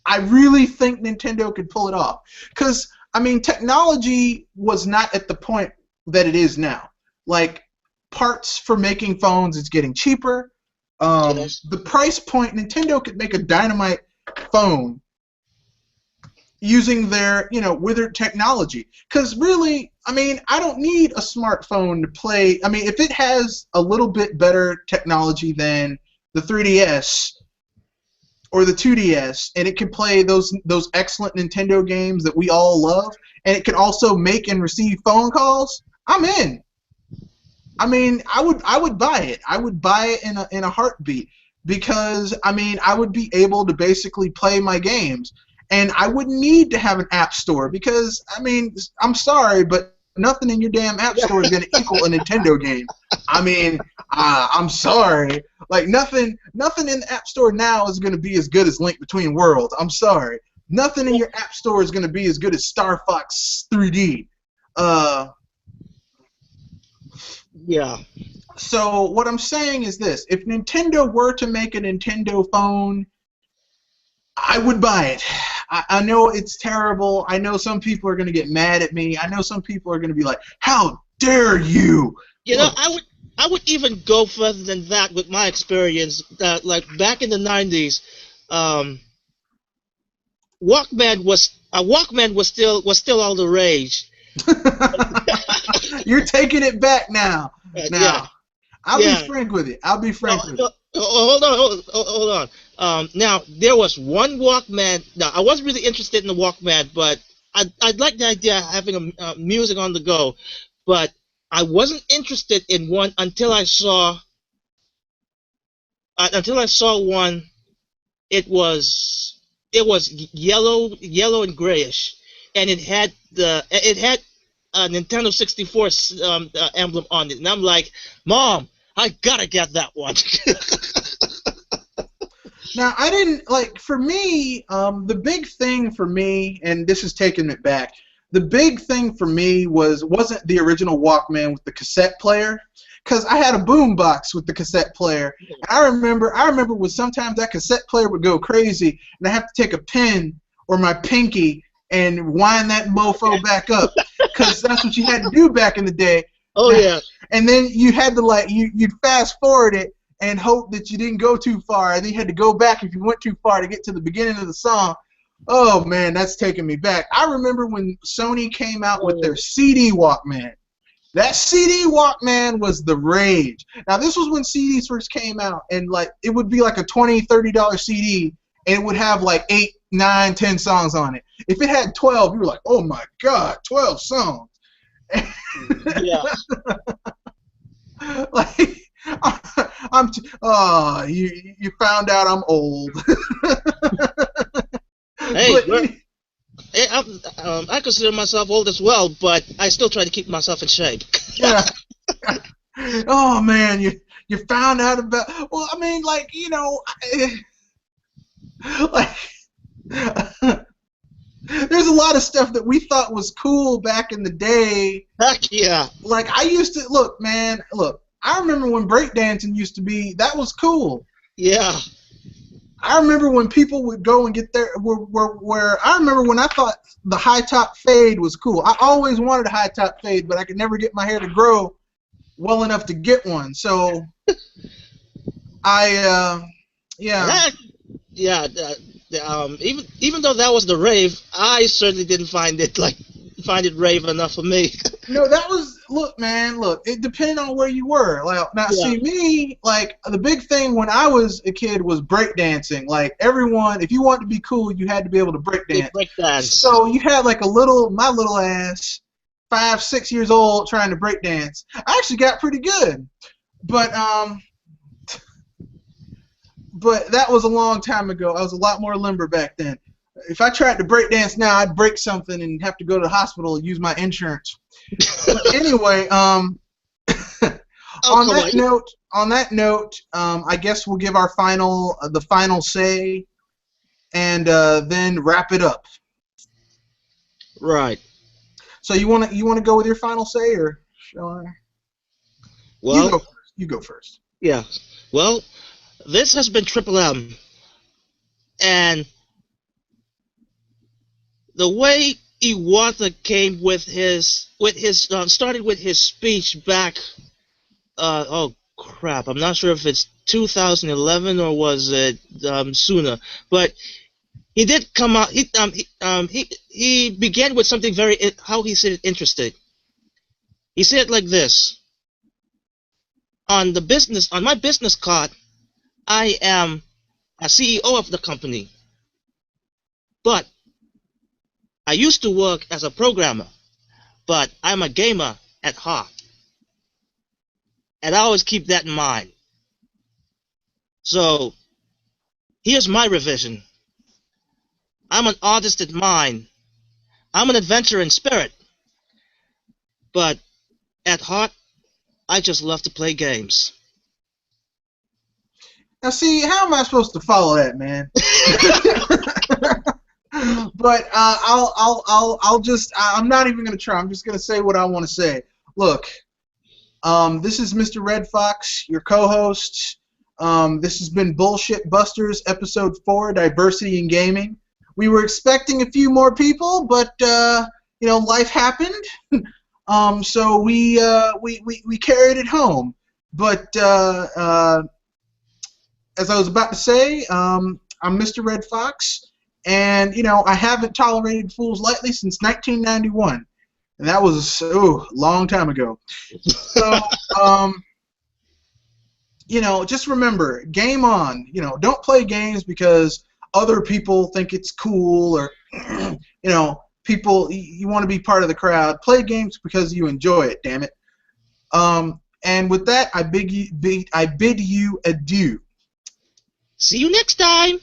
I really think Nintendo could pull it off. Because, I mean, technology was not at the point that it is now. Like, parts for making phones is getting cheaper. Yes. The price point, Nintendo could make a dynamite phone using their, withered technology. Because really, I mean, I don't need a smartphone to play. I mean, if it has a little bit better technology than the 3DS or the 2DS, and it can play those excellent Nintendo games that we all love, and it can also make and receive phone calls, I'm in. I mean, I would buy it. I would buy it in a heartbeat because, I mean, I would be able to basically play my games. And I wouldn't need to have an app store because, I mean, I'm sorry, but nothing in your damn app store is going to equal a Nintendo game. I mean, I'm sorry. Like, nothing in the app store now is going to be as good as Link Between Worlds. I'm sorry. Nothing in your app store is going to be as good as Star Fox 3D. Yeah. So what I'm saying is this. If Nintendo were to make a Nintendo phone, I would buy it. I know it's terrible. I know some people are going to get mad at me. I know some people are going to be like, how dare you? You know, I would even go further than that with my experience. Like back in the '90s, Walkman was still all the rage. You're taking it back now. Yeah. I'll be frank with you. I'll be frank with you. Hold on. Now there was one Walkman. Now I wasn't really interested in the Walkman, but I'd like the idea of having a music on the go. But I wasn't interested in one until I saw one. It was yellow and grayish, and it had a Nintendo 64 emblem on it, and I'm like, Mom, I gotta get that one. Now, I didn't, like, for me, the big thing for me, and this is taking it back, the big thing for me wasn't the original Walkman with the cassette player, because I had a boombox with the cassette player, and I remember when sometimes that cassette player would go crazy, and I have to take a pen or my pinky and wind that mofo back up. because that's what you had to do back in the day. Oh yeah. And then you had to like you'd fast forward it and hope that you didn't go too far, and then you had to go back if you went too far to get to the beginning of the song. Oh man, that's taking me back. I remember when Sony came out with their CD Walkman. That CD Walkman was the rage. Now this was when CDs first came out, and like it would be like a $20, $30 CD, and it would have like 8, 9, 10 songs on it. If it had 12, you were like, oh my god, 12 songs. Yeah. Like you found out I'm old. Hey, But, I consider myself old as well, but I still try to keep myself in shape. yeah. Oh man, you found out about. Well, I mean, like like there's a lot of stuff that we thought was cool back in the day. Heck yeah. Like I used to look. I remember when breakdancing used to be. That was cool. Yeah. I remember when people would go and get there. Where I remember when I thought the high top fade was cool. I always wanted a high top fade, but I could never get my hair to grow well enough to get one. So even though that was the rave, I certainly didn't find it rave enough for me. No, that was it depended on where you were. Like now, see me, like the big thing when I was a kid was breakdancing. Like everyone, if you wanted to be cool, you had to be able to breakdance. So you had like my little ass, 5, 6 years old, trying to breakdance. I actually got pretty good, but that was a long time ago. I was a lot more limber back then. If I tried to breakdance now, I'd break something and have to go to the hospital and use my insurance. But anyway, on that note, I guess we'll give our the final say, and then wrap it up. Right. So you want to go with your final say, or shall I? Well, you go first. Yeah. Well, this has been Triple M, and the way Iwata came started with his speech back. Oh crap! I'm not sure if it's 2011 or was it sooner, but he did come out. He began with something how he said it interesting. He said it like this: on my business card, I am a CEO of the company, but I used to work as a programmer, but I'm a gamer at heart. And I always keep that in mind. So, here's my revision. I'm an artist in mind. I'm an adventurer in spirit. But at heart, I just love to play games. Now, see, how am I supposed to follow that, man? But I'm not even going to try. I'm just going to say what I want to say. Look, this is Mr. Red Fox, your co-host. This has been Bullshit Busters, Episode 4, Diversity in Gaming. We were expecting a few more people, but, life happened. So we carried it home. But as I was about to say, I'm Mr. Red Fox. And, I haven't tolerated fools lightly since 1991. And that was, a long time ago. So, just remember, game on. Don't play games because other people think it's cool or, people, you want to be part of the crowd. Play games because you enjoy it, damn it. And with that, I bid you adieu. See you next time.